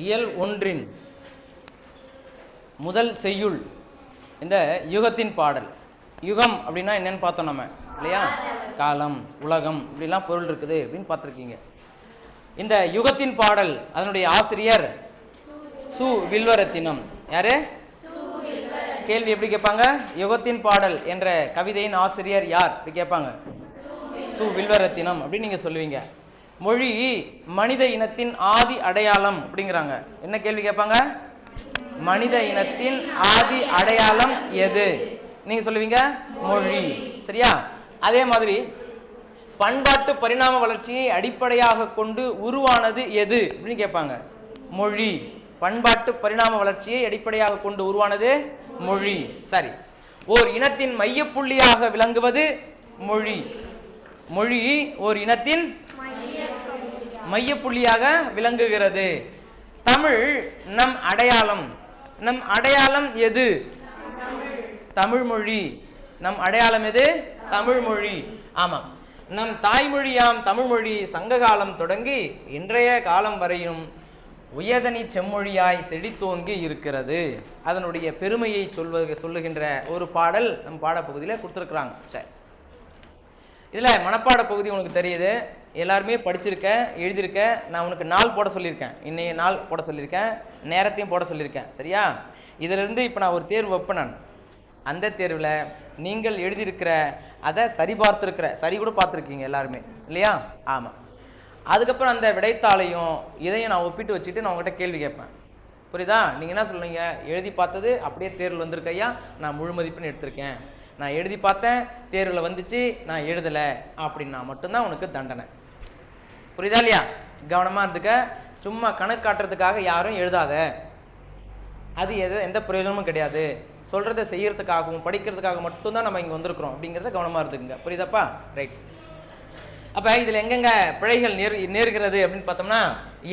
இயல் ஒன்றின் முதல் செய்யுள் இந்த யுகத்தின் பாடல். யுகம் அப்படின்னா என்னன்னு பார்த்தோம் நம்ம இல்லையா? காலம், உலகம் இப்படிலாம் பொருள் இருக்குது அப்படின்னு பார்த்துருக்கீங்க. இந்த யுகத்தின் பாடல் அதனுடைய ஆசிரியர் சு. வில்வரத்தினம். யாரு? கேள்வி எப்படி கேட்பாங்க? யுகத்தின் பாடல் என்ற கவிதையின் ஆசிரியர் யார் அப்படி கேட்பாங்க. சு. வில்வரத்தினம் அப்படின்னு நீங்க சொல்லுவீங்க. மொழி மனித இனத்தின் ஆதி அடையாளம் அப்படிங்கிறாங்க. என்ன கேள்வி கேட்பாங்க? மனித இனத்தின் ஆதி அடையாளம் எது? நீங்க சொல்லுவீங்க மொழி. சரியா? அதே மாதிரி பண்பாட்டு பரிணாம வளர்ச்சியை அடிப்படையாக கொண்டு உருவானது எது அப்படின்னு கேட்பாங்க. மொழி. பண்பாட்டு பரிணாம வளர்ச்சியை அடிப்படையாக கொண்டு உருவானது மொழி. சரி. ஓர் இனத்தின் மையப்புள்ளியாக விளங்குவது மொழி. மொழி ஓர் இனத்தின் மையப்புள்ளியாக விளங்குகிறது. தமிழ் நம் அடையாளம். நம் அடையாளம் எது? தமிழ் மொழி. நம் அடையாளம் எது? தமிழ் மொழி. ஆமாம். நம் தாய்மொழியாம் தமிழ் மொழி சங்க காலம் தொடங்கி இன்றைய காலம் வரையும் உயர்தனி செம்மொழியாய் செழித்தோங்கி இருக்கிறது. அதனுடைய பெருமையை சொல்லுகின்ற ஒரு பாடல் நம் பாடப்பகுதியில் கொடுத்துருக்குறாங்க. சரி, இதில் மனப்பாட பகுதி உனக்கு தெரியுது, எல்லாருமே படிச்சிருக்க, எழுதியிருக்க. நான் உனக்கு நாள் போட சொல்லியிருக்கேன், இன்னைய நாள் போட சொல்லியிருக்கேன், நேரத்தையும் போட சொல்லியிருக்கேன். சரியா? இதிலிருந்து இப்போ நான் ஒரு தேர்வு வைப்பேன். நான் அந்த தேர்வில் நீங்கள் எழுதியிருக்கிற அதை சரி பார்த்துருக்கிற, சரி கூட பார்த்துருக்கீங்க எல்லாருமே இல்லையா? ஆமாம். அதுக்கப்புறம் அந்த விடைத்தாளையும் இதையும் நான் ஒப்பிட்டு வச்சுட்டு நான் உங்கள்கிட்ட கேள்வி கேட்பேன். புரியுதா? நீங்கள் என்ன சொல்லுவீங்க? எழுதி பார்த்தது அப்படியே தேர்வில் வந்திருக்கையா, நான் முழு மதிப்பெண் எடுத்திருக்கேன். நான் எழுதி பார்த்தேன், தேர்வில் வந்துச்சு, நான் எழுதலை அப்படின்னா மட்டும்தான் உனக்கு தண்டனை. புரியுதா இல்லையா? கவனமாக இருந்துக்க. சும்மா கணக்கு காட்டுறதுக்காக யாரும் எழுதாத. அது எந்த பிரயோஜனமும் கிடையாது. சொல்கிறத செய்யறதுக்காகவும் படிக்கிறதுக்காக மட்டும்தான் நம்ம இங்கே வந்திருக்கிறோம் அப்படிங்கிறத கவனமாக இருந்துக்குங்க. புரியுதாப்பா? ரைட். அப்போ இதில் எங்கெங்க பிழைகள் நேர்கிறது அப்படின்னு பார்த்தோம்னா,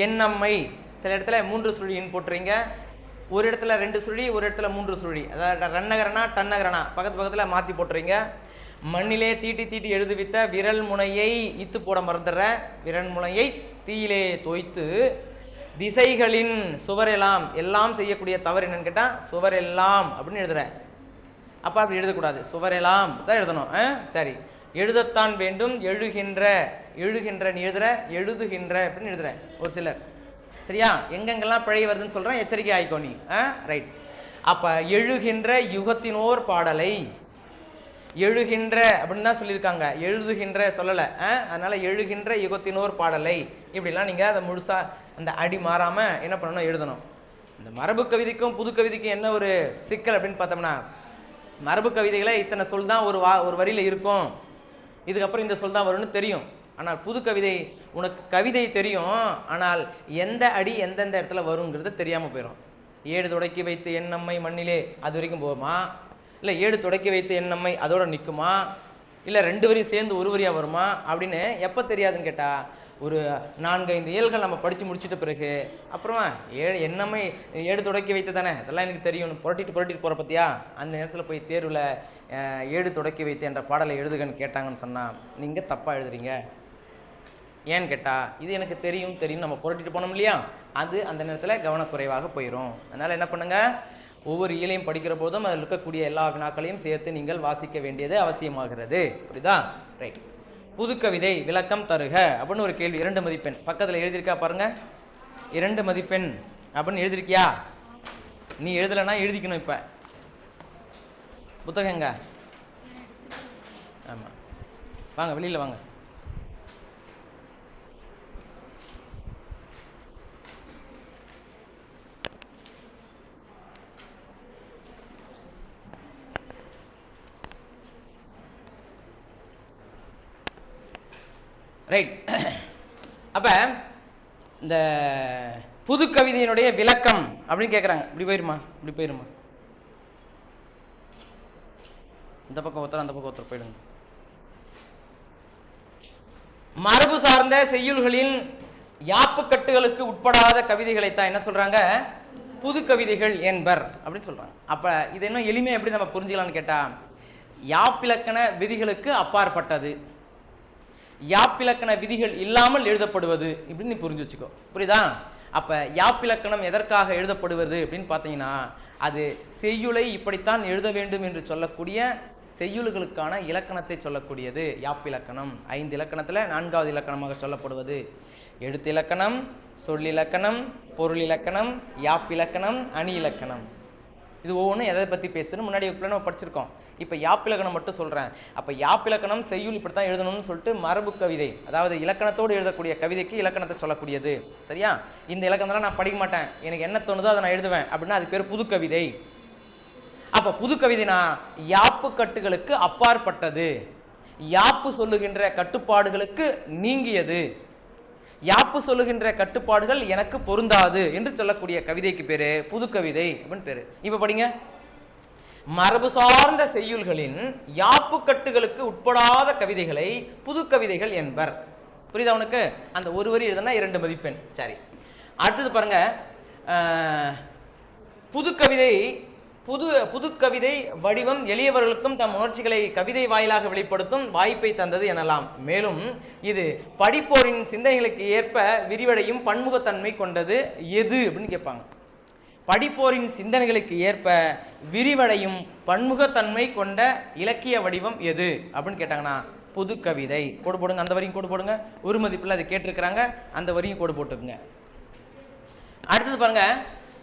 எண்ணம்மை சில இடத்துல 3 சுழின்னு போட்டுறீங்க, ஒரு இடத்துல 2 சுழி, ஒரு இடத்துல 3 சுழி. அதாவது ரன்னகரனா டன்னகரனா பக்கத்தில் மாற்றி போட்டுறீங்க. மண்ணிலே தீட்டி தீட்டி எழுதுவித்த விரல் முனையை இத்து போட மறந்துடுற. விரல் முனையை தீயிலே தோய்த்து திசைகளின் சுவரெல்லாம். எல்லாம் செய்யக்கூடிய தவறு என்னன்னு கேட்டால் சுவரெல்லாம் அப்படின்னு எழுதுற. அப்போ அப்படி எழுதக்கூடாது, சுவரெல்லாம் தான் எழுதணும். சரி. எழுதத்தான் வேண்டும். எழுகின்ற நீ எழுதுற, எழுதுகின்ற அப்படின்னு எழுதுற ஒரு சிலர். சரியா? எங்கெங்கெல்லாம் பிழை வருதுன்னு சொல்கிறேன், எச்சரிக்கை ஆயிக்கோ நீ. ரைட். அப்போ எழுகின்ற யுகத்தினோர் பாடலை, எழுகின்ற அப்படின்னு தான் சொல்லியிருக்காங்க, எழுதுகின்ற சொல்லலை. அதனால எழுகின்ற யுகத்தினோர் பாடலை இப்படிலாம் நீங்கள் அதை முழுசாக அந்த அடி மாறாமல் என்ன பண்ணணும், எழுதணும். இந்த மரபு கவிதைக்கும் புது கவிதைக்கும் என்ன ஒரு சிக்கல் அப்படின்னு பார்த்தோம்னா, மரபு கவிதைகளை இத்தனை சொல் தான் ஒரு வரியில் இருக்கும், இதுக்கப்புறம் இந்த சொல் தான் வரும்னு தெரியும். ஆனால் புது கவிதை உனக்கு கவிதை தெரியும், ஆனால் எந்த அடி எந்தெந்த இடத்துல வருங்கிறது தெரியாமல் போயிடும். 7 தொடக்கி வைத்து எண்ணம்மை மண்ணிலே அது வரைக்கும் போகுமா, இல்லை 7 தொடக்கி வைத்து எண்ணம்மை அதோட நிற்குமா, இல்லை 2 வரி சேர்ந்து ஒரு வரியாக வருமா அப்படின்னு எப்போ தெரியாதுன்னு கேட்டால், ஒரு 4-5 இயல்கள் நம்ம படித்து முடிச்சிட்ட பிறகு அப்புறமா எண்ணம்மை 7 தொடக்கி வைத்து தானே அதெல்லாம் எனக்கு தெரியும் புரட்டிட்டு போகிற பற்றியா, அந்த நேரத்தில் போய் தேர்வில் 7 தொடக்கி வைத்து என்ற பாடலை எழுதுகன்னு கேட்டாங்கன்னு சொன்னால் நீங்கள் தப்பாக எழுதுறீங்க. ஏன்னு கேட்டால் இது எனக்கு தெரியும் நம்ம புரட்டிட்டு போனோம் இல்லையா, அது அந்த நேரத்தில் கவனக்குறைவாக போயிடும். அதனால் என்ன பண்ணுங்கள், ஒவ்வொரு இயலையும் படிக்கிற போதும் அதில் இருக்கக்கூடிய எல்லா வினாக்களையும் சேர்த்து நீங்கள் வாசிக்க வேண்டியது அவசியமாகிறது. புரியுதா? ரைட். புது கவிதை விளக்கம் தருக அப்படின்னு ஒரு கேள்வி. 2 மதிப்பெண் பக்கத்தில் எழுதியிருக்கா பாருங்க. 2 மதிப்பெண் அப்படின்னு எழுதியிருக்கியா? நீ எழுதலைன்னா எழுதிக்கணும். இப்போ புத்தகங்க. ஆமாம், வாங்க வெளியில் வாங்க. ரைட். அப்போ இந்த புது கவிதையினுடைய விளக்கம் அப்படின்னு கேட்குறாங்க. இப்படி போயிருமா, இந்த பக்கம் ஒருத்தர் அந்த பக்கம் ஒருத்தர் போயிடுங்க. மரபு சார்ந்த செய்யுள்களின் யாப்பு கட்டுகளுக்கு உட்படாத கவிதைகளை தான் என்ன சொல்றாங்க, புது கவிதைகள் என்பர் அப்படின்னு சொல்றாங்க. அப்ப இது இன்னும் எளிமையா எப்படி நம்ம புரிஞ்சுக்கலாம்னு கேட்டா, யாப்பிலக்கண விதிகளுக்கு அப்பாற்பட்டது, யாப்பிலக்கண விதிகள் இல்லாமல் எழுதப்படுவது இப்படின்னு நீ புரிஞ்சு வச்சுக்கோ. புரியுதா? அப்போ யாப்பிலக்கணம் எதற்காக எழுதப்படுவது அப்படின்னு பார்த்தீங்கன்னா, அது செய்யுளை இப்படித்தான் எழுத வேண்டும் என்று சொல்லக்கூடிய செய்யுள்களுக்கான இலக்கணத்தை சொல்லக்கூடியது யாப்பிலக்கணம். 5 இலக்கணத்தில் 4வது இலக்கணமாக சொல்லப்படுவது எழுத்து இலக்கணம், சொல்லிலக்கணம், பொருள் இலக்கணம், யாப்பிலக்கணம், அணி இலக்கணம். இது ஒவ்வொன்றும் எதை பற்றி பேசுதுன்னு முன்னாடி நம்ம படிச்சிருக்கோம். இப்போ யாப்பிலக்கணம் மட்டும் சொல்கிறேன். அப்போ யாப்பிலக்கணம் செய்யுள் இப்படி தான் எழுதணும்னு சொல்லிட்டு மரபு கவிதை, அதாவது இலக்கணத்தோடு எழுதக்கூடிய கவிதைக்கு இலக்கணத்தை சொல்லக்கூடியது. சரியா? இந்த இலக்கணத்தெல்லாம் நான் படிக்க மாட்டேன், எனக்கு என்ன தோணுதோ அதை நான் எழுதுவேன் அப்படின்னா அது பேர் புது கவிதை. அப்போ புது கவிதைனா யாப்பு கட்டுகளுக்கு அப்பாற்பட்டது, யாப்பு சொல்லுகின்ற கட்டுப்பாடுகளுக்கு நீங்கியது, யாப்பு சொல்லுகின்ற கட்டுப்பாடுகள் எனக்கு பொருந்தாது என்று சொல்லக்கூடிய கவிதைக்கு பேரு புது கவிதை அப்படின்னு பேரு. இப்ப படிங்க. மரபு சார்ந்த செய்யுள்களின் யாப்பு கட்டுகளுக்கு உட்படாத கவிதைகளை புது கவிதைகள் என்பர். புரியுதா உனக்கு? அந்த ஒரு வரி எழுதுனா 2 மதிப்பெண். சரி, அடுத்தது பாருங்க. புது கவிதை புது கவிதை வடிவம் எளியவர்களுக்கும் தம் உணர்ச்சிகளை கவிதை வாயிலாக வெளிப்படுத்தும் வாய்ப்பை தந்தது எனலாம். மேலும் இது படிப்போரின் சிந்தனைகளுக்கு ஏற்ப விரிவடையும் பன்முகத்தன்மை கொண்டது எது அப்படின்னு கேட்பாங்க. படிப்போரின் சிந்தனைகளுக்கு ஏற்ப விரிவடையும் பன்முகத்தன்மை கொண்ட இலக்கிய வடிவம் எது அப்படின்னு கேட்டாங்கன்னா புது கவிதை. கோடு போடுங்க, அந்த வரியும் கோடு போடுங்க. ஒரு மதிப்பில் அதை கேட்டிருக்கிறாங்க, அந்த வரியும் கோடு போட்டுக்குங்க. அடுத்தது பாருங்க.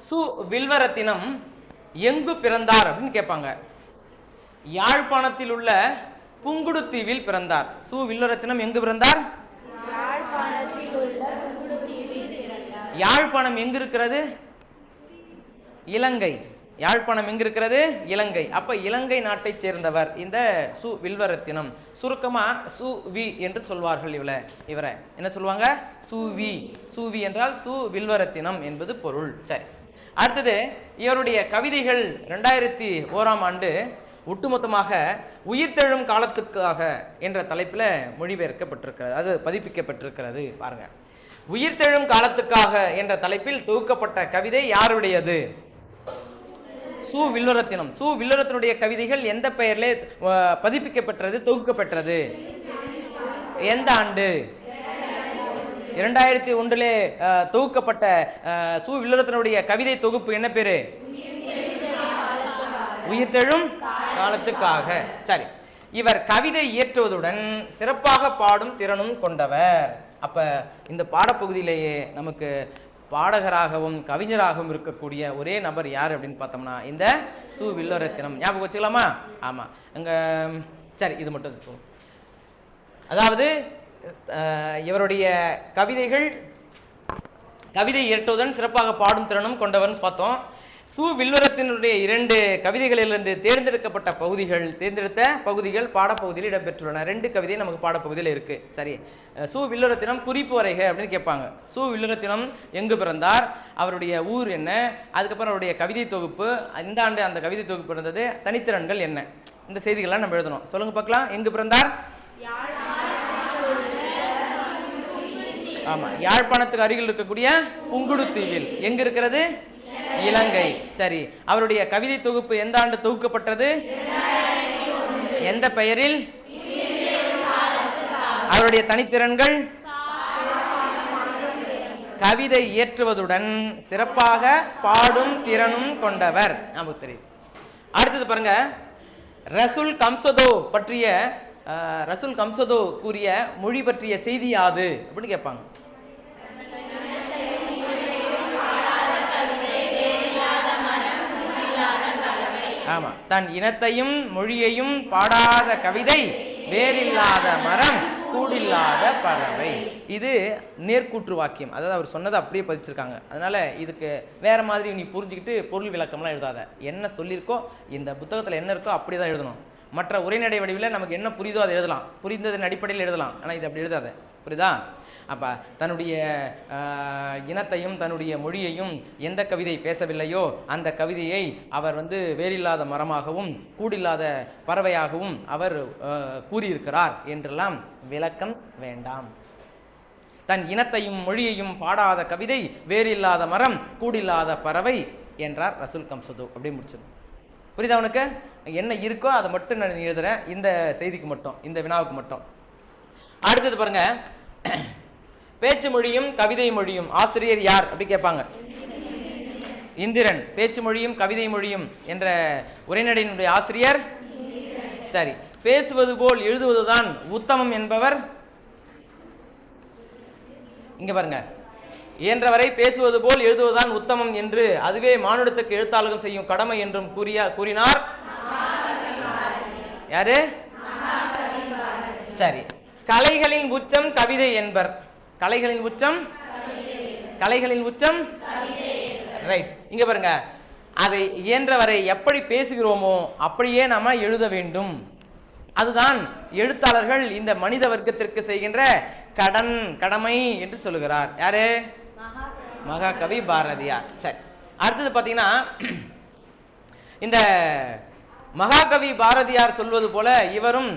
சு வில்வரத்தினம் எங்கு பிறந்தார் அப்படின்னு கேட்பாங்க. யாழ்ப்பாணத்தில் உள்ள புங்குடுதீவில் பிறந்தார். சு வில்வரத்தினம் எங்கு பிறந்தார்? யாழ்ப்பாணம் எங்கு இருக்கிறது? இலங்கை. யாழ்ப்பாணம் எங்கு இருக்கிறது? இலங்கை. அப்ப இலங்கை நாட்டை சேர்ந்தவர் இந்த சு வில்வரத்தினம். சுருக்கமா சு வி என்று சொல்வார்கள். இவரை என்ன சொல்லுவாங்க? சுவி. சுவி என்றால் சு வில்வரத்தினம் என்பது பொருள். சரி, அடுத்தது இவருடைய கவிதைகள் 2001ஆம் ஆண்டு ஒட்டுமொத்தமாக உயிர்த்தெழும் காலத்துக்காக என்ற தலைப்பில் மொழிபெயர்க்கப்பட்டிருக்கிறது, அது பதிப்பிக்கப்பட்டிருக்கிறது. பாருங்க, உயிர்த்தெழும் காலத்துக்காக என்ற தலைப்பில் தொகுக்கப்பட்ட கவிதை யாருடையது? சு வில்வரத்தினம். சு வில்வரத்தினுடைய கவிதைகள் எந்த பெயரிலே பதிப்பிக்கப்பட்டது, தொகுக்கப்பட்டது? எந்த ஆண்டு? 2001 தொகுக்கப்பட்ட சு வில்வரத்தினுடைய கவிதை தொகுப்பு என்ன பேரு? உயிர்த்தெழும் காலத்துக்காக. சரி, இவர் கவிதை இயற்றுவதுடன் சிறப்பாக பாடும் திறனும் கொண்டவர். அப்ப இந்த பாடப்பகுதியிலேயே நமக்கு பாடகராகவும் கவிஞராகவும் இருக்கக்கூடிய ஒரே நபர் யார் அப்படின்னு பார்த்தோம்னா இந்த சு வில்வரத்தினம். ஞாபகம் வச்சுக்கலாமா? ஆமா, அங்க சரி, இது மட்டும் இருக்கும். அதாவது இவருடைய கவிதைகள் கவிதை இயற்றுவதுடன் சிறப்பாக பாடும் திறனும் கொண்டவர்னு பார்த்தோம். சு வில்வரத்தினுடைய 2 கவிதைகளிலிருந்து தேர்ந்தெடுத்த பகுதிகள் பாடப்பகுதியில் இடம்பெற்றுள்ளன. 2 கவிதை நமக்கு பாடப்பகுதியில் இருக்கு. சரி, சு வில்வரத்தினம் குறிப்பு வரைக அப்படின்னு கேட்பாங்க. சு வில்வரத்தினம் எங்கு பிறந்தார், அவருடைய ஊர் என்ன, அதுக்கப்புறம் அவருடைய கவிதை தொகுப்பு, இந்த ஆண்டு அந்த கவிதை தொகுப்பு இருந்தது, தனித்திறன்கள் என்ன, இந்த செய்திகள்லாம் நம்ம எழுதணும். சொல்லுங்க பார்க்கலாம். எங்கு பிறந்தார்? ஆமா, யாழ்ப்பாணத்துக்கு அருகில் இருக்கக்கூடிய புங்குடுதீவில். எங்க இருக்கிறது? இலங்கை. சரி, அவருடைய கவிதை தொகுப்பு எந்த ஆண்டு தொகுக்கப்பட்டது? எந்த பெயரில்? அவருடைய தனித்திறன்கள் கவிதை இயற்றுவதுடன் சிறப்பாக பாடும் திறனும் கொண்டவர். நமக்கு தெரியுது. அடுத்தது பாருங்க, ரசூல் கம்சதோ கூறிய மொழி பற்றிய செய்தி யாது அப்படின்னு கேட்பாங்க. ஆமா, தன் இனத்தையும் மொழியையும் பாடாத கவிதை வேறில்லாத மரம் கூடில்லாத பறவை. இது நேர்கூற்று வாக்கியம், அதாவது அவர் சொன்னதை அப்படியே பதிச்சிருக்காங்க. அதனால இதுக்கு வேற மாதிரி நீ புரிஞ்சுக்கிட்டு பொருள் விளக்கம்லாம் எழுதாத. என்ன சொல்லியிருக்கோ, இந்த புத்தகத்தில் என்ன இருக்கோ அப்படியே தான் எழுதணும். மற்ற உரைநடை வடிவில் நமக்கு என்ன புரியுதோ அதை எழுதலாம், புரிந்ததன் அடிப்படையில் எழுதலாம். ஆனால் இது அப்படி எழுதாத. புரியுதா? அப்போ தன்னுடைய இனத்தையும் தன்னுடைய மொழியையும் எந்த கவிதை பேசவில்லையோ அந்த கவிதையை அவர் வேறில்லாத மரமாகவும் கூடில்லாத பறவையாகவும் அவர் கூறியிருக்கிறார் என்றெல்லாம் விளக்கம் வேண்டாம். தன் இனத்தையும் மொழியையும் பாடாத கவிதை வேறில்லாத மரம் கூடில்லாத பறவை என்றார் ரசூல் கம்சதோ. அப்படியே முடிச்சது. புரியுதா உனக்கு? என்ன இருக்கோ அதை மட்டும் நான் எழுதுறேன், இந்த செய்திக்கு மட்டும், இந்த வினாவுக்கு மட்டும். அடுத்தது பாருங்க, பேச்சு மொழியும் கவிதை மொழியும் ஆசிரியர் யார் அப்படி கேட்பாங்க. இந்திரன். பேச்சு மொழியும் கவிதை மொழியும் என்ற உரைநடையினுடைய ஆசிரியர். சரி, பேசுவது போல் எழுதுவதுதான் உத்தமம் என்பவர் இங்க பாருங்க. இயன்றவரை பேசுவது போல் எழுதுவதுதான் உத்தமம் என்று அதுவே மானுடத்துக்கு எழுத்தாளர்கள் செய்யும் கடமை என்றும் கூறினார் யாரு? சரி, கலைகளின் உச்சம் கவிதை என்பர். கலைகளின் உச்சம் கலைகளின் உச்சம் ரைட். இங்க பாருங்க, அதை இயன்றவரை எப்படி பேசுகிறோமோ அப்படியே நாம எழுத வேண்டும். அதுதான் எழுத்தாளர்கள் இந்த மனித வர்க்கத்திற்கு செய்கின்ற கடமை என்று சொல்லுகிறார். யாரு? மகாகவி பாரதியார். சரி, அடுத்தது பாத்தீங்கன்னா, இந்த மகாகவி பாரதியார் சொல்வது போல இவரும்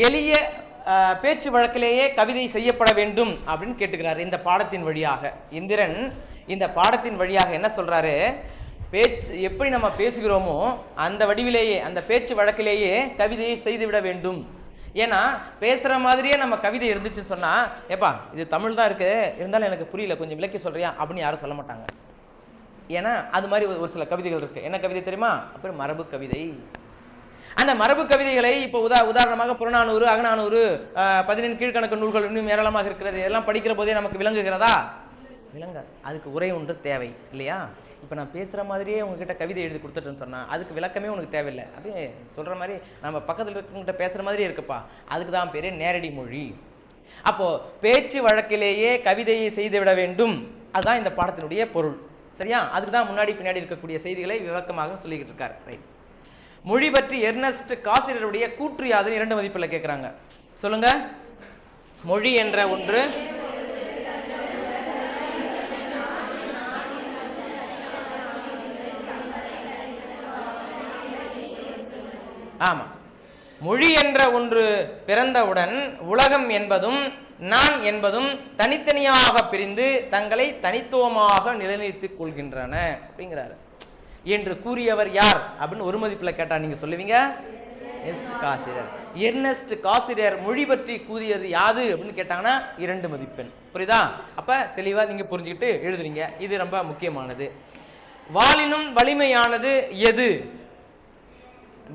எளிய பேச்சு வழக்கிலேயே கவிதை செய்யப்பட வேண்டும் அப்படின்னு கேட்டுக்கிறார். இந்த பாடத்தின் வழியாக இந்திரன் இந்த பாடத்தின் வழியாக என்ன சொல்றாரு? பேச்சு எப்படி நம்ம பேசுகிறோமோ அந்த வடிவிலேயே, அந்த பேச்சு வழக்கிலேயே கவிதையை செய்துவிட வேண்டும். ஏன்னா பேசுற மாதிரியே நம்ம கவிதை இருந்துச்சு சொன்னா, ஏப்பா இது தமிழ் தான் இருக்கு, இருந்தாலும் எனக்கு புரியல, கொஞ்சம் விளக்கி சொல்றியா அப்படின்னு யாரும் சொல்ல மாட்டாங்க. ஏன்னா அது மாதிரி ஒரு சில கவிதைகள் இருக்கு. என்ன கவிதை தெரியுமா? அப்புறம் மரபு கவிதை. அந்த மரபு கவிதைகளை இப்போ உதாரணமாக புறநானூறு, அகநானூறு, 17 கீழ்கணக்கு நூல்கள் இன்னும் ஏராளமாக இருக்கிறது. இதெல்லாம் படிக்கிற போதே நமக்கு விளங்குகிறதா? விளங்காது. அதுக்கு உரை ஒன்று தேவை இல்லையா? இப்போ நான் பேசுகிற மாதிரியே உங்ககிட்ட கவிதை எழுதி கொடுத்துட்டேன்னு சொன்னால் அதுக்கு விளக்கமே உனக்கு தேவையில்லை. அப்படியே சொல்கிற மாதிரி நம்ம பக்கத்தில் இருக்கவங்ககிட்ட பேசுகிற மாதிரியே இருக்குப்பா, அதுக்கு தான் பேர் நேரடி மொழி. அப்போது பேச்சு வழக்கிலேயே கவிதையை செய்து விட வேண்டும், அதுதான் இந்த பாடத்தினுடைய பொருள். சரியா? அதுக்கு தான் முன்னாடி பின்னாடி இருக்கக்கூடிய செய்திகளை விளக்கமாக சொல்லிக்கிட்டு இருக்கார். ரைட். மொழி பற்றி எர்னஸ்ட் காசிரியருடைய கூற்று யாதுன்னு 2 மதிப்பில் கேட்குறாங்க. சொல்லுங்க. மொழி என்ற ஒன்று ஆமா, மொழி என்ற ஒன்று பிறந்தவுடன் உலகம் என்பதும் நான் என்பதும் தனித்தனியாக பிரிந்து தங்களை தனித்துவமாக நிலைநிறுத்திக் கொள்கின்றன அப்படிங்கிறாரு. என்று கூறியவர் யார் அப்படின்னு 1 மதிப்பில் கேட்டா நீங்க சொல்லுவீங்க காசிரியர். எர்னஸ்ட் காசிரியர் மொழி பற்றி கூறியது யாது அப்படின்னு கேட்டாங்கன்னா 2 மதிப்பெண். புரியுதா? அப்ப தெளிவா நீங்க புரிஞ்சுக்கிட்டு எழுதுறீங்க. இது ரொம்ப முக்கியமானது. வாளினும் வலிமையானது எது?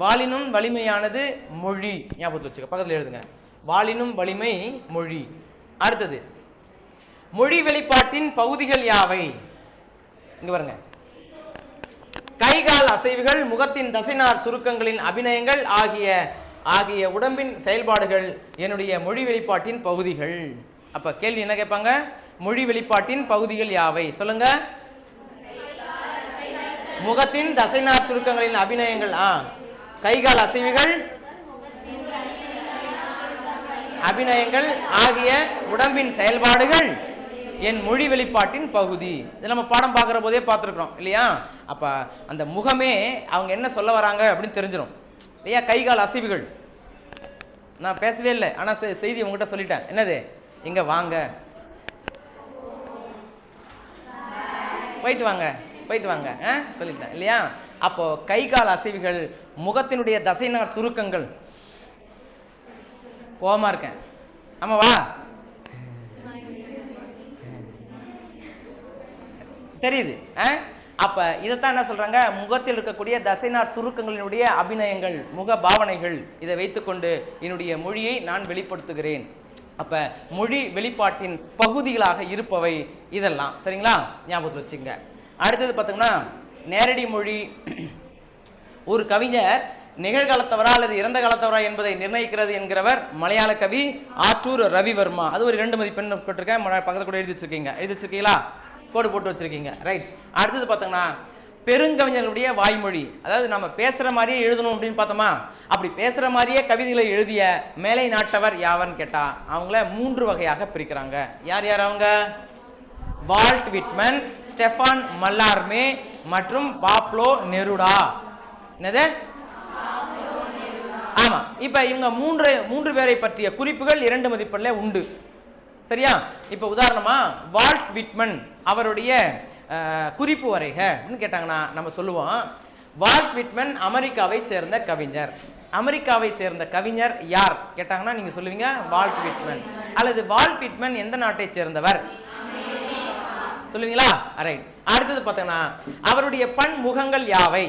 வாளினும் வலிமையானது மொழி. ஞாபகத்தில் வச்சுக்க, பக்கத்தில் எழுதுங்க. வாளினும் வலிமை மொழி. அடுத்தது, மொழி வெளிப்பாட்டின் பகுதிகள் யாவை? இங்க பாருங்க. கைகால் அசைவுகள், முகத்தின் தசைநார் சுருக்கங்களின் அபிநயங்கள் ஆகிய உடம்பின் செயல்பாடுகள் என்னுடைய மொழி வெளிப்பாட்டின் பகுதிகள். அப்ப கேள்வி என்ன கேட்பாங்க? மொழி வெளிப்பாட்டின் பகுதிகள் யாவை? சொல்லுங்க. முகத்தின் தசைநார் சுருக்கங்களின் அபிநயங்கள், கைகால் அசைவுகள், அபிநயங்கள் ஆகிய உடம்பின் செயல்பாடுகள் என் மொழி வெளிப்பாட்டின் பகுதி. இது நம்ம பாடம் பார்க்குற போதே பார்த்துருக்குறோம் இல்லையா? அப்ப அந்த முகமே அவங்க என்ன சொல்ல வராங்க அப்படின்னு தெரிஞ்சிடும் இல்லையா? கைகால் அசைவுகள் நான் பேசவே இல்லை, ஆனா செய்தி உங்ககிட்ட சொல்லிட்டேன். என்னது? இங்க வாங்க, போயிட்டு வாங்க, போயிட்டு வாங்க சொல்லிட்டேன் இல்லையா? அப்போ கைகால் அசைவுகள், முகத்தினுடைய தசைநார் சுருக்கங்கள். கோவமா இருக்கேன், ஆமாவா? தெரியுது. அப்ப இதைத்தான் என்ன சொல்றாங்க? முகத்தில் இருக்கக்கூடிய தசைநார் சுருக்கங்களினுடைய அபிநயங்கள், முக பாவனைகள், இதை வைத்துக்கொண்டு என்னுடைய மொழியை நான் வெளிப்படுத்துகிறேன். அப்ப மொழி வெளிப்பாட்டின் பகுதிகளாக இருப்பவை இதெல்லாம். சரிங்களா? ஞாபகத்தில் வச்சுங்க. அடுத்தது பார்த்தீங்கன்னா, நேரடி மொழி. ஒரு கவிஞர் நிகழ்காலத்தவரா அல்லது இறந்த காலத்தவரா என்பதை நிர்ணயிக்கிறது என்கிறவர் மலையாள கவி ஆற்றூர் ரவிவர்மா. அது ஒரு 2 மதிப்பெண் போட்டிருக்கேன், பக்கத்தில் கூட எழுதி வச்சிருக்கீங்களா? கோடு போட்டு வச்சிருக்கீங்க. ரைட். அடுத்தது பார்த்தோம்னா, பெருங்கவிஞர்களுடைய வாய்மொழி. அதாவது நம்ம பேசுற மாதிரியே எழுதணும் அப்படின்னு பார்த்தோமா? அப்படி பேசுற மாதிரியே கவிதைகளை எழுதிய மேலை நாட்டவர் யாவன்னு கேட்டா அவங்கள 3 வகையாக பிரிக்கிறாங்க. யார் யார் அவங்க? வால்ட் விட்மன், ஸ்டெஃபான் மல்லார்மே மற்றும் பாப்லோ நெருடா. என்னது? ஆமா. இப்ப இவங்க 3 பேரை பற்றிய குறிப்புகள் 2 மதிப்பெண்ல உண்டு. சரியா? இப்ப உதாரணமா வால்ட் விட்மன் அவருடைய குறிப்பு வரைக அப்படின்னு கேட்டாங்கன்னா நம்ம சொல்லுவோம், வால்ட் விட்மன் அமெரிக்காவை சேர்ந்த கவிஞர். அமெரிக்காவை சேர்ந்த கவிஞர் யார் கேட்டாங்கன்னா நீங்க சொல்லுவீங்க வால்ட் விட்மன். அல்லது வால்ட் விட்மன் எந்த நாட்டை சேர்ந்தவர் சொல்லுவீங்களா? ரைட். அடுத்தது பார்த்தீங்கன்னா அவருடைய பன்முகங்கள் யாவை?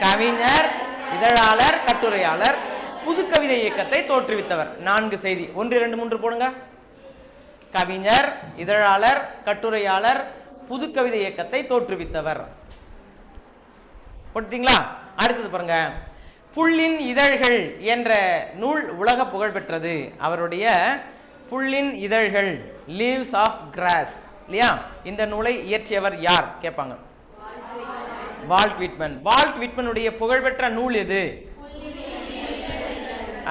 கவிஞர், இதழாளர், கட்டுரையாளர், புது கவிதை இயக்கத்தை தோற்றுவித்தவர். 4 செய்தி. 1 2 3 போடுங்க. கவிஞர், இதழாளர், கட்டுரையாளர், புது கவிதை இயக்கத்தை தோற்றுவித்தவர். போட்டீங்களா? அடுத்தது பாருங்க. புள்ளின் இதழ்கள் என்ற நூல் உலக புகழ் பெற்றது. அவருடைய புள்ளின் இதழ்கள், லீவ்ஸ் ஆஃப் கிராஸ் இல்லையா, இந்த நூலை இயற்றியவர் யார் கேட்பாங்க. Walt Whitman. வால்ட் விட்மனுடைய புகழ்பெற்ற நூல் எது?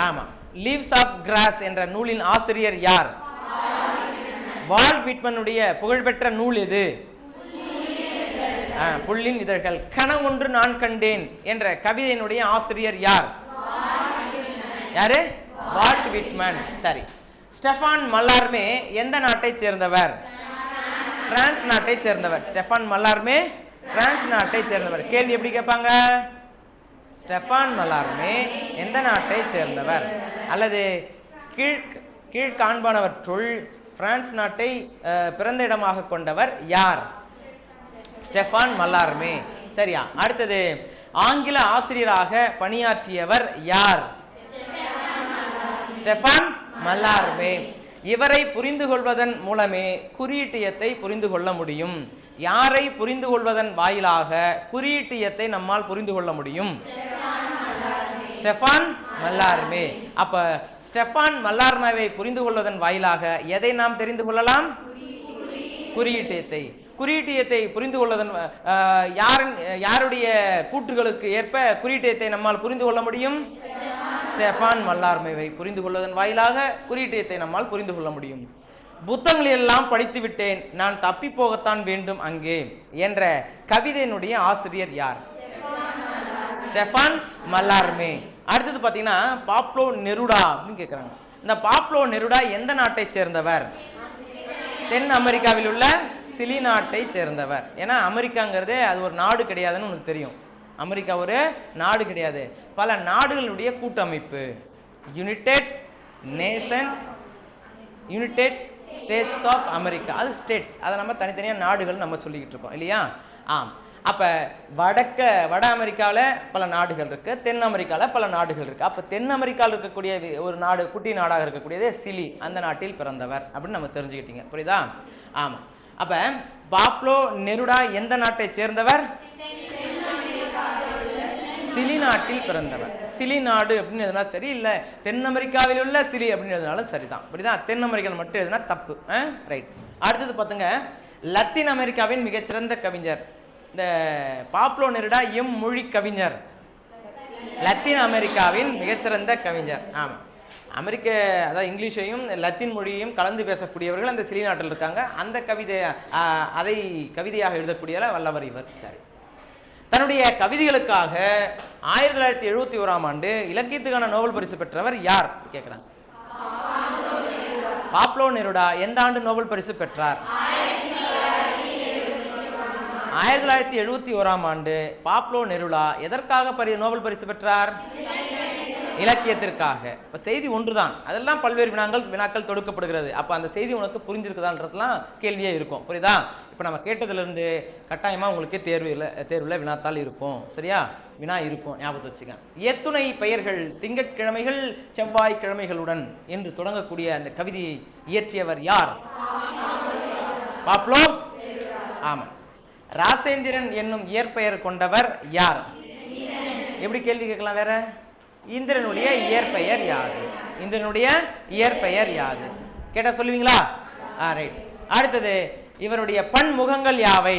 ஆமா, லீவ்ஸ் ஆஃப் கிராஸ் என்ற நூலின் ஆசிரியர் யார்? வால்ட் விட்மனுடைய புகழ்பெற்ற நூல் எது? புள்ளின் இதழ்கள். கனவொன்று நான் கண்டேன் என்ற கவிதையினுடைய ஆசிரியர் யார்? யாரு? Walt Whitman. சரி. ஸ்டெஃபான் மல்லார்மே எந்த நாட்டை சேர்ந்தவர்? பிரான்ஸ் நாட்டை சேர்ந்தவர். ஸ்டெஃபான் மல்லார்மே பிரான்ஸ் நாட்டை சேர்ந்தவர். கேள்வி எப்படி கேட்பாங்க? ஸ்டெஃபான் மல்லார்மே எந்த நாட்டை சேர்ந்தவர்? அல்லது கீழ்காண்பானவற்றுள் பிரான்ஸ் நாட்டை பிறந்த இடமாக கொண்டவர் யார்? ஸ்டெஃபான் மல்லார்மே. சரியா? அடுத்தது ஆங்கில ஆசிரியராக பணியாற்றியவர் யார்? ஸ்டெஃபான் மல்லார்மே. இவரை புரிந்து கொள்வதன் மூலமே குறியீட்டியத்தை புரிந்து கொள்ள முடியும். யாரை புரிந்து கொள்வதன் வாயிலாக குறியீட்டியத்தை நம்மால் புரிந்து கொள்ள முடியும்? ஸ்டெஃபான் மல்லார்மே. அப்ப ஸ்டெஃபான் மல்லார்மேவை புரிந்து கொள்வதன் வாயிலாக எதை நாம் தெரிந்து கொள்ளலாம்? குறியீட்டியத்தை. குறியீட்டியத்தை புரிந்து கொள்வதன் யாருடைய கூற்றுகளுக்கு ஏற்ப குறியீட்டியத்தை நம்மால் புரிந்து கொள்ள முடியும்? ஸ்டெஃபான் மல்லார்மேவை புரிந்து கொள்வதன் வாயிலாக குறியீட்டியத்தை நம்மால் புரிந்து கொள்ள முடியும். புத்தகங்களை எல்லாம் படித்து விட்டேன், நான் தப்பி போகத்தான் வேண்டும் அங்கே என்ற கவிதையினுடைய ஆசிரியர் யார்? ஸ்டெஃபான் மல்லார்மே. அடுத்தது பார்த்தீங்கன்னா பாப்லோ நெருடா அப்படின்னு கேட்குறாங்க. இந்த பாப்லோ நெருடா எந்த நாட்டை சேர்ந்தவர்? தென் அமெரிக்காவில் உள்ள சிலி நாட்டை சேர்ந்தவர். ஏன்னா அமெரிக்காங்கிறது அது ஒரு நாடு கிடையாதுன்னு உனக்கு தெரியும். அமெரிக்கா ஒரு நாடு கிடையாது, பல நாடுகளுடைய கூட்டமைப்பு. United nation, united states of America, அது ஸ்டேட்ஸ். அதை நம்ம தனித்தனியாக நாடுகள் நம்ம சொல்லிக்கிட்டு இருக்கோம் இல்லையா? ஆம். அப்போ வட அமெரிக்காவில் பல நாடுகள் இருக்கு, தென் அமெரிக்காவில் பல நாடுகள் இருக்கு. அப்போ தென் அமெரிக்காவில் இருக்கக்கூடிய ஒரு நாடு, குட்டி நாடாக இருக்கக்கூடியது சிலி, அந்த நாட்டில் பிறந்தவர் அப்படின்னு நம்ம தெரிஞ்சுக்கிட்டீங்க. புரியுதா? ஆமாம். அப்போ பாப்லோ நெருடா எந்த நாட்டை சேர்ந்தவர்? சிலி நாட்டில் பிறந்தவர். சிலி நாடு அப்படின்னு எதுனா சரி, இல்லை தென் அமெரிக்காவில் உள்ள சிலி அப்படின்னு எதுனாலும் சரிதான். அப்படிதான். தென் அமெரிக்காவில் மட்டும் எதுனா தப்பு. ரைட். அடுத்தது பார்த்துங்க, லத்தீன் அமெரிக்காவின் மிகச்சிறந்த கவிஞர். இந்த பாப்லோ நெருடா மொழி கவிஞர், லத்தீன் அமெரிக்காவின் மிகச்சிறந்த கவிஞர். ஆமாம். அமெரிக்க, அதாவது இங்கிலீஷையும் லத்தீன் மொழியையும் கலந்து பேசக்கூடியவர்கள் அந்த சிலி நாட்டில் இருக்காங்க. அந்த அதை கவிதையாக எழுதக்கூடிய வல்லவர் இவர். சரி. தன்னுடைய கவிதைகளுக்காக 1971ஆம் ஆண்டு இலக்கியத்துக்கான நோபல் பரிசு பெற்றவர் யார் கேட்கிறாங்க. பாப்லோ நெருடா எந்த ஆண்டு நோபல் பரிசு பெற்றார்? 1971ஆம் ஆண்டு பாப்லோ நெருடா எதற்காக நோபல் பரிசு பெற்றார்? இலக்கியத்திற்காக. இப்போ செய்தி ஒன்றுதான், அதெல்லாம் பல்வேறு வினாக்கள் தொடுக்கப்படுகிறது. அப்போ அந்த செய்தி உனக்கு புரிஞ்சிருக்குதான்றதுலாம் கேள்வியே இருக்கும். புரியுதா? இப்போ நம்ம கேட்டதுலேருந்து கட்டாயமாக உங்களுக்கு தேர்வில் வினாத்தாள் இருக்கும். சரியா? வினா இருக்கும், ஞாபகத்தை வச்சுக்க. எத்துணை பெயர்கள் திங்கட்கிழமைகள் செவ்வாய்க்கிழமைகளுடன் என்று தொடங்கக்கூடிய அந்த கவிதையை இயற்றியவர் யார்? பாப்லோ. ஆமாம். ராசேந்திரன் என்னும் இயற்பெயர் கொண்டவர் யார்? எப்படி கேள்வி கேட்கலாம் வேற? இந்திரனுடைய இயற்பெயர் யாது? இந்திரனுடைய இயற்பெயர் யாது கேட்டா சொல்லுவீங்களா? ரைட். அடுத்தது இவருடைய பன்முகங்கள் யாவை?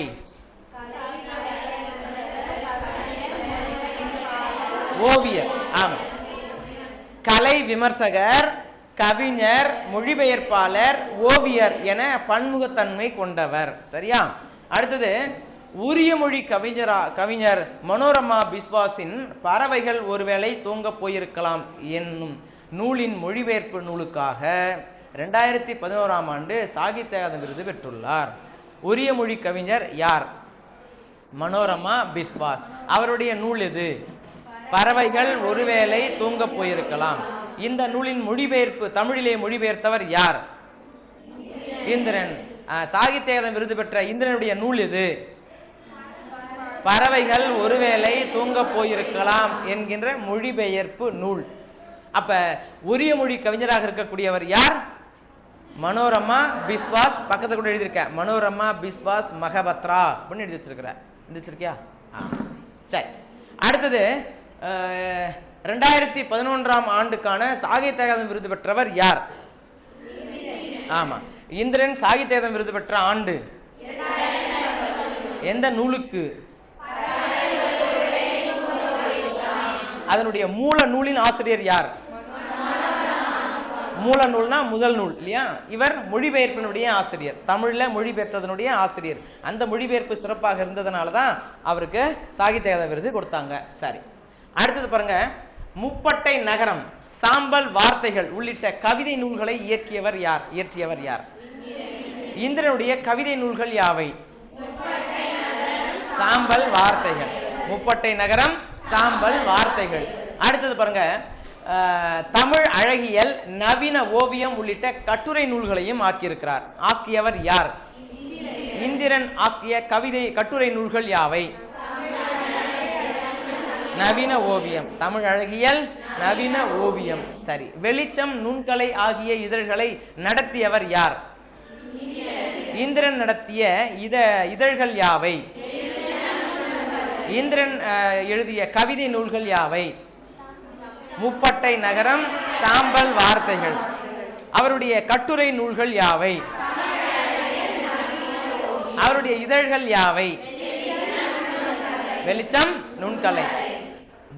ஓவியர். ஆமா. கலை விமர்சகர், கவிஞர், மொழிபெயர்ப்பாளர், ஓவியர் என பன்முகத்தன்மை கொண்டவர். சரியா? அடுத்தது உரிய மொழி கவிஞர் மனோரமா பிஸ்வாஸின் பறவைகள் ஒருவேளை தூங்க போயிருக்கலாம் என்னும் நூலின் மொழிபெயர்ப்பு நூலுக்காக 2011ஆம் ஆண்டு சாகித்ய அகாதமி விருது பெற்றுள்ளார். உரிய மொழி கவிஞர் யார்? மனோரமா பிஸ்வாஸ். அவருடைய நூல் எது? பறவைகள் ஒருவேளை தூங்க போயிருக்கலாம். இந்த நூலின் மொழிபெயர்ப்பு தமிழிலே மொழிபெயர்த்தவர் யார்? இந்திரன். சாகித்ய அகாதமி விருது பெற்ற இந்திரனுடைய நூல் எது? பறவைகள் ஒருவேளை தூங்க போயிருக்கலாம் என்கின்ற மொழிபெயர்ப்பு நூல். அப்ப உரிய மொழி கவிஞராக இருக்கக்கூடியவர் யார்? மனோரமா பிஸ்வாஸ். பக்கத்துல கூட எழுதியிருக்க மனோரமா பிஸ்வாஸ் மகபத்ரா அப்படின்னு எழுதி வச்சிருக்கியா? சரி. அடுத்தது 2011ஆம் ஆண்டுக்கான சாகித்ய அகாதமி விருது பெற்றவர் யார்? ஆமா, இந்திரன் சாகித்ய அகாதமி விருது பெற்ற ஆண்டு எந்த நூலுக்கு? அதனுடைய மூல நூலின் ஆசிரியர் யார்? மூல நூல்னா முதல் நூல் இல்லையா? இவர் மொழிபெயர்ப்பினுடைய ஆசிரியர், தமிழ்ல மொழிபெயர்த்ததனுடைய ஆசிரியர். அந்த மொழிபெயர்ப்பு சிறப்பாக இருந்ததுனால தான் அவருக்கு சாகித்ய அகாதமி விருது கொடுத்தாங்க. சரி, அடுத்தது பாருங்க. முப்பட்டை நகரம், சாம்பல் வார்த்தைகள் உள்ளிட்ட கவிதை நூல்களை இயற்றியவர் யார்? இந்திரனுடைய கவிதை நூல்கள் யாவை? சாம்பல் வார்த்தைகள். முப்பட்டை நகரம், சாம்பல் வார்த்தைகள். அடுத்தது பாருங்க. தமிழ் அழகியல், நவீன ஓவியம் உள்ளிட்ட கட்டுரை நூல்களையும் ஆக்கியிருக்கிறார். ஆக்கியவர் யார்? இந்திரன் ஆக்கிய கட்டுரை நூல்கள் யாவை? நவீன ஓவியம், தமிழ் அழகியல், நவீன ஓவியம். சரி. வெளிச்சம், நுண்கலை ஆகிய இதழ்களை நடத்தியவர் யார்? இந்திரன் நடத்திய இதழ்கள் யாவை? இந்திரன் எழுதிய கவிதை நூல்கள் யாவை? முப்பட்டை நகரம், சாம்பல் வார்த்தைகள். அவருடைய கட்டுரை நூல்கள் யாவை? அவருடைய இதழ்கள் யாவை? வெளிச்சம், நுண்கலை.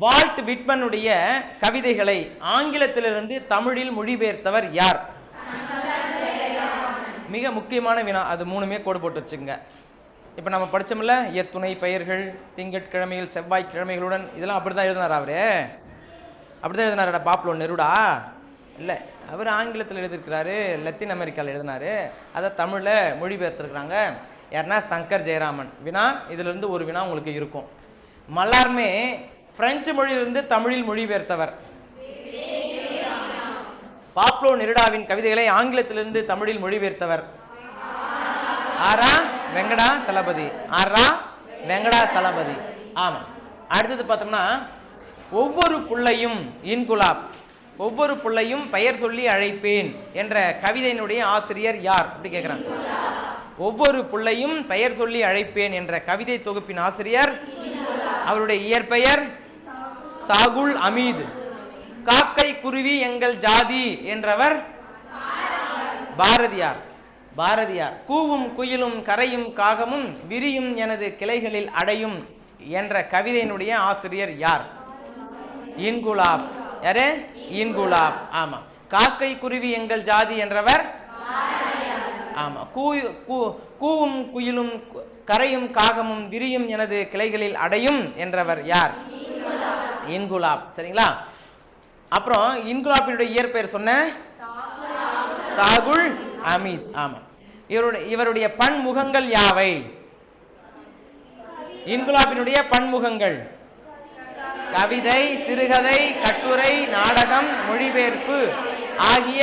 வால்ட் விட்மனுடைய கவிதைகளை ஆங்கிலத்திலிருந்து தமிழில் மொழிபெயர்த்தவர் யார்? மிக முக்கியமான வினா, அது மூணுமே கோடு போட்டு வச்சுங்க. இப்போ நம்ம படிச்சோம்ல, எத்துணை பெயர்கள், திங்கட்கிழமைகள் செவ்வாய்க்கிழமைகளுடன், இதெல்லாம் அப்படிதான் எழுதினார். அவரு அப்படிதான் எழுதினாரா? பாப்லோ நெருடா இல்லை, அவர் ஆங்கிலத்தில் எழுதியிருக்கிறாரு, லத்தீன் அமெரிக்காவில் எழுதினாரு, அதை தமிழில் மொழிபெயர்த்திருக்கிறாங்க. யாருன்னா சங்கர் ஜெயராமன். வினா, இதிலிருந்து ஒரு வினா உங்களுக்கு இருக்கும். மல்லார்மே பிரெஞ்சு மொழியிலிருந்து தமிழில் மொழிபெயர்த்தவர். பாப்லோ நெருடாவின் கவிதைகளை ஆங்கிலத்திலிருந்து தமிழில் மொழிபெயர்த்தவர் ஆரா வெங்கடா சலபதி. ஆமா. அடுத்தது பார்த்தோம்னா, ஒவ்வொரு புள்ளையும் இன்குலாப், ஒவ்வொரு புள்ளையும் பெயர் சொல்லி அழைப்பேன் என்ற கவிதையினுடைய ஆசிரியர் யார் அப்படி கேட்கிறாங்க. ஒவ்வொரு புள்ளையும் பெயர் சொல்லி அழைப்பேன் என்ற கவிதை தொகுப்பின் ஆசிரியர், அவருடைய இயற்பெயர் சாகுல் அமீது. காக்கை குருவி எங்கள் ஜாதி என்றவர் பாரதியார். கூவும் குயிலும் கரையும் காகமும் விரியும் எனது கிளைகளில் அடையும் என்ற கவிதையினுடைய ஆசிரியர் யார்? இன்குலாப். யாரு? இன்குலாப். ஆமா. காக்கை குருவி எங்கள் ஜாதி என்றவர் ஆமா. கூவும் குயிலும் கரையும் காகமும் விரியும் எனது கிளைகளில் அடையும் என்றவர் யார்? இன்குலாப். சரிங்களா? அப்புறம் இன்குலாப்பினுடைய இயற்பெயர் சொன்ன சாகுல் அமீத். ஆமா. இவருடைய பன்முகங்கள் யாவை? இன்குலாப்பினுடைய பன்முகங்கள் கவிதை, சிறுகதை, கட்டுரை, நாடகம், மொழிபெயர்ப்பு ஆகிய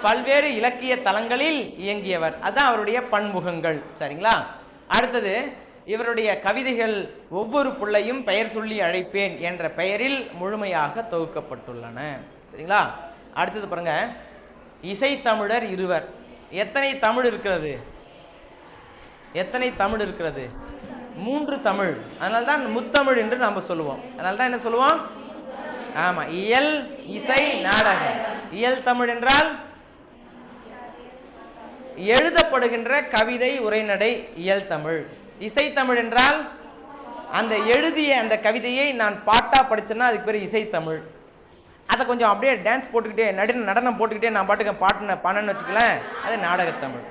பல்வேறு இலக்கிய தளங்களில் இயங்கியவர். அதான் அவருடைய பன்முகங்கள். சரிங்களா? அடுத்தது, இவருடைய கவிதைகள் ஒவ்வொரு புள்ளையும் பெயர் சொல்லி அழைப்பேன் என்ற பெயரில் முழுமையாக தொகுக்கப்பட்டுள்ளன. சரிங்களா? அடுத்தது பாருங்க. இசைத்தமிழர் இருவர். எத்தனை தமிழ் இருக்கிறது? 3 தமிழ். அதனால்தான் முத்தமிழ் என்று நாம் சொல்லுவோம். அதனால்தான் என்ன சொல்லுவோம்? ஆமா, இயல், இசை, நாடகம். இயல் தமிழ் என்றால் எழுதப்படுகின்ற கவிதை, உரைநடை இயல் தமிழ். இசைத்தமிழ் என்றால் அந்த எழுதிய அந்த கவிதையை நான் பாட்டா படிச்சேன்னா அதுக்கு பேர் இசைத்தமிழ். அதை கொஞ்சம் அப்படியே டான்ஸ் போட்டுக்கிட்டே, நடனம் போட்டுக்கிட்டே நான் பாட்டுக்கு பாடணும்னு வச்சுக்கலாம், அது நாடகத்தமிழ்.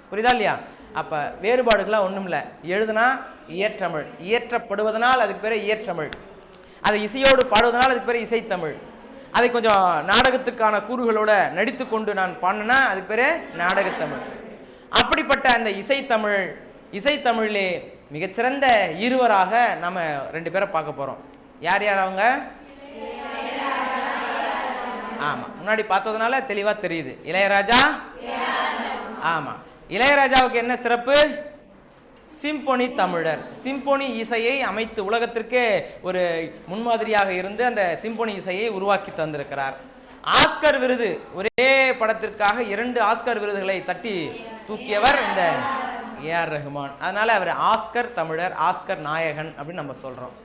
புரியுதா இல்லையா? அப்போ வேறுபாடுகள்லாம் ஒன்றும் இல்லை. எழுதுனா இயற்றமிழ், இயற்றப்படுவதனால் அதுக்கு பேர் இயற்றமிழ். அதை இசையோடு பாடுவதனால் அதுக்கு பேர் இசைத்தமிழ். அதை கொஞ்சம் நாடகத்துக்கான கூறுகளோட நடித்து கொண்டு நான் பாடினா அதுக்கு பேர் நாடகத்தமிழ். அப்படிப்பட்ட அந்த இசைத்தமிழிலே மிகச்சிறந்த இருவராக நம்ம 2 பேரை பார்க்க போறோம். யார் யார் அவங்க? ஆமா, முன்னாடி பார்த்ததுனால தெளிவா தெரியுது. இளையராஜா. ஆமா, இளையராஜாவுக்கு என்ன சிறப்பு? சிம்போனி தமிழர். சிம்போனி இசையை அமைத்து உலகத்திற்கே ஒரு முன்மாதிரியாக இருந்து அந்த சிம்போனி இசையை உருவாக்கி தந்திருக்கிறார். ஆஸ்கர் விருது, ஒரே படத்திற்காக 2 ஆஸ்கர் விருதுகளை தட்டி தூக்கியவர் இந்த ஏஆர் ரஹ்மான். அதனால அவர் ஆஸ்கர் தமிழர், ஆஸ்கர் நாயகன் அப்படின்னு நம்ம சொல்றோம்.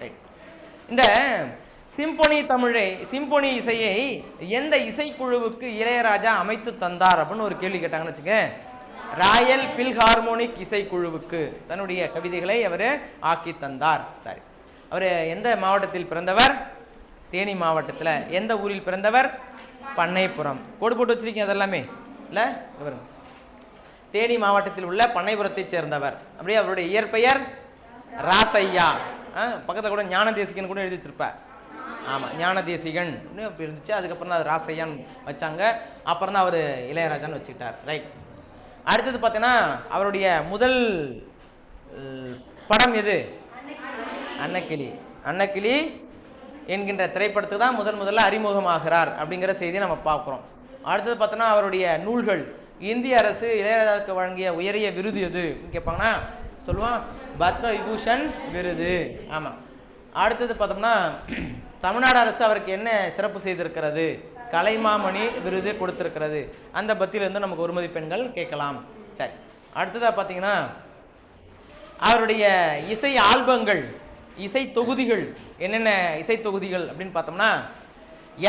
இந்த சிம்போனி இசையை எந்த இசைக்குழுவுக்கு இளையராஜா அமைத்து தந்தார் அப்படின்னு ஒரு கேள்வி கேட்டாங்கன்னு வச்சுக்க, ராயல் பில்ஹார்மோனிக் இசைக்குழுவுக்கு தன்னுடைய கவிதைகளை அவர் ஆக்கி தந்தார். சரி, அவர் எந்த மாவட்டத்தில் பிறந்தவர்? தேனி மாவட்டத்தில். எந்த ஊரில் பிறந்தவர்? பண்ணைப்புறம். கோடு போட்டு வச்சிருக்கீங்க அதெல்லாமே இல்லை? இவர் தேனி மாவட்டத்தில் உள்ள பண்ணைபுரத்தை சேர்ந்தவர். அப்படியே அவருடைய இயற்பெயர் ராசையா. பக்கத்தில் கூட ஞான தேசிகன் கூட எழுதி வச்சிருப்பார். ஆமாம், ஞான தேசிகன் அப்படி இருந்துச்சு. அதுக்கப்புறம் தான் அது ராசையான்னு வச்சாங்க. அப்புறம் தான் அவர் இளையராஜான்னு வச்சுக்கிட்டார். ரைட். அடுத்தது பார்த்தீங்கன்னா அவருடைய முதல் படம் எது? அன்னக்கிளி. அன்னக்கிளி என்கின்ற திரைப்படத்துக்கு தான் முதல்ல அறிமுகமாகிறார் அப்படிங்கிற செய்தியை நம்ம பார்க்குறோம். அடுத்தது பார்த்தோன்னா அவருடைய நூல்கள். இந்திய அரசு இளையராஜாவுக்கு வழங்கிய உயரிய விருது எது கேட்பாங்கன்னா சொல்லுவான் பத்ம விபூஷன் விருது. ஆமாம். அடுத்தது பார்த்தோம்னா தமிழ்நாடு அரசு அவருக்கு என்ன சிறப்பு செய்திருக்கிறது? கலைமாமணி விருது கொடுத்திருக்கிறது. அந்த பத்தியிலிருந்து நமக்கு 1 மதிப்பெண்கள் கேட்கலாம். சரி, அடுத்ததாக பார்த்தீங்கன்னா அவருடைய இசை ஆல்பங்கள், இசை தொகுதிகள் என்னென்ன இசை தொகுதிகள் அப்படின்னு பார்த்தோம்னா,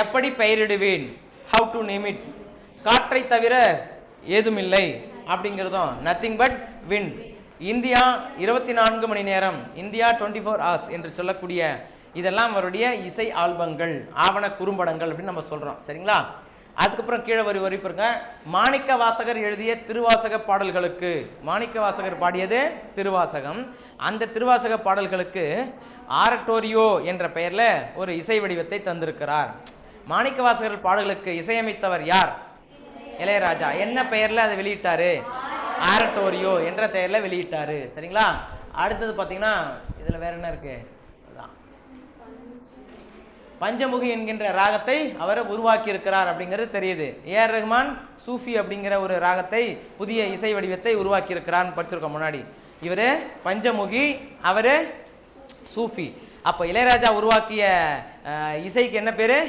எப்படி பெயரிடுவேன், ஹவு டு நேம் இட், காற்றை தவிர ஏதுமில்லை அப்படிங்கிறதும், நத்திங் பட் விண்ட், இந்தியா 24 மணி நேரம், இந்தியா 24 hours என்று சொல்லக்கூடிய இதெல்லாம் அவருடைய இசை ஆல்பங்கள், ஆவண குறும்படங்கள் அப்படின்னு நம்ம சொல்றோம். சரிங்களா? அதுக்கப்புறம் கீழே வரி பாருங்க, மாணிக்க வாசகர் எழுதிய திருவாசக பாடல்களுக்கு, மாணிக்க வாசகர் பாடியது திருவாசகம், அந்த திருவாசக பாடல்களுக்கு ஆரட்டோரியோ என்ற பெயர்ல ஒரு இசை வடிவத்தை தந்திருக்கிறார். மாணிக்க வாசகர் பாடல்களுக்கு இசையமைத்தவர் யார்? இளையராஜா. என்ன பெயர்ல அதை வெளியிட்டாரு? ஆரட்டோரியோ என்ற பெயர்ல வெளியிட்டாரு. சரிங்களா? அடுத்தது பாத்தீங்கன்னா இதுல வேற என்ன இருக்கு? பஞ்சமுகி என்கின்ற ராகத்தை அவர் உருவாக்கி இருக்கிறார் அப்படிங்கிறது தெரியுது. ஏஆர் ரஹ்மான் சூஃபி அப்படிங்கிற ஒரு ராகத்தை, புதிய இசை வடிவத்தை உருவாக்கி இருக்கிறான்னு படிச்சிருக்கோம் முன்னாடி. இவரு பஞ்சமுகி, அவரு சூஃபி. அப்ப இளையராஜா உருவாக்கிய இசைக்கு என்ன பேரு?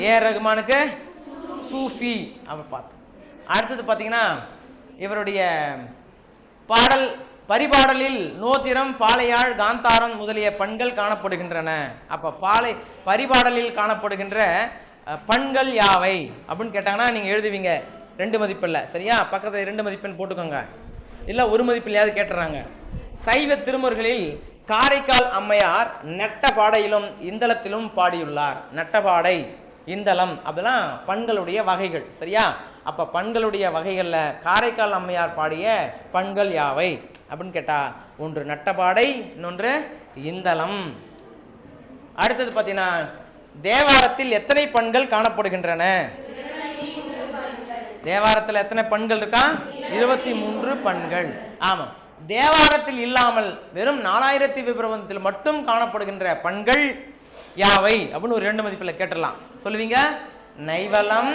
ஏஆர் ரஹ்மானுக்கு சூஃபி. அப்ப பார்த்து அடுத்தது பார்த்தீங்கன்னா இவருடைய பாடல் பரிபாடலில் நோத்திரம், பாலையாழ், காந்தாரம் முதலிய பண்கள் காணப்படுகின்றன. அப்ப பரிபாடலில் காணப்படுகின்ற பண்கள் யாவை அப்படின்னு கேட்டாங்கன்னா நீங்க எழுதுவீங்க 2 மதிப்பெண்ல. சரியா? பக்கத்துல 2 மதிப்பெண் போட்டுக்கோங்க, இல்ல 1 மதிப்பெண்லையாவது கேட்டுறாங்க. சைவ திருமுறைகளில் காரைக்கால் அம்மையார் நட்டபாடையிலும் இந்தளத்திலும் பாடியுள்ளார். நட்டபாடை, இந்தளம் அப்படிலாம் பண்களுடைய வகைகள். சரியா? அப்ப பண்களுடைய வகைகள்ல காரைக்கால் அம்மையார் பாடிய பண்கள் யாவை அப்படின்னு கேட்டா, ஒன்று நட்டபாடை, இன்னொன்று இந்தளம். அடுத்தது பார்த்தீங்கன்னா தேவாரத்தில் எத்தனை பண்கள் காணப்படுகின்றன? தேவாரத்தில் எத்தனை பண்கள் இருக்கா? 23 பண்கள். ஆமா. தேவாரத்தில் இல்லாமல் வெறும் 4000 விபரத்தில் மட்டும் காணப்படுகின்ற பண்கள் யாவை அப்படின்னு ஒரு 2 மதிப்பில் கேட்டுடலாம். சொல்லுவீங்க. நைவலம்,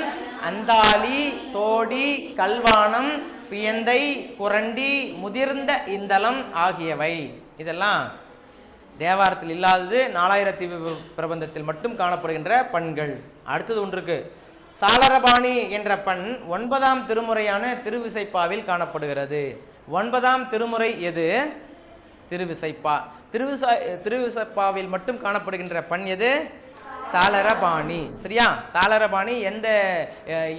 அந்தாளி, தோடி, கல்வானம், பியந்தை, குரண்டி, முதிர்ந்த இந்தளம் ஆகியவை. இதெல்லாம் தேவாரத்தில் இல்லாதது, 4000 பிரபந்தத்தில் மட்டும் காணப்படுகின்ற பண்கள். அடுத்தது ஒன்று இருக்கு. சாளரபாணி என்ற பண் 9ஆம் திருமுறையான திருவிசைப்பாவில் காணப்படுகிறது. 9ஆம் திருமுறை எது? திருவிசைப்பா. திருவிசைப்பாவில் மட்டும் காணப்படுகின்ற பண் எது? சாளரபாணி. சரியா? சாளரபாணி எந்த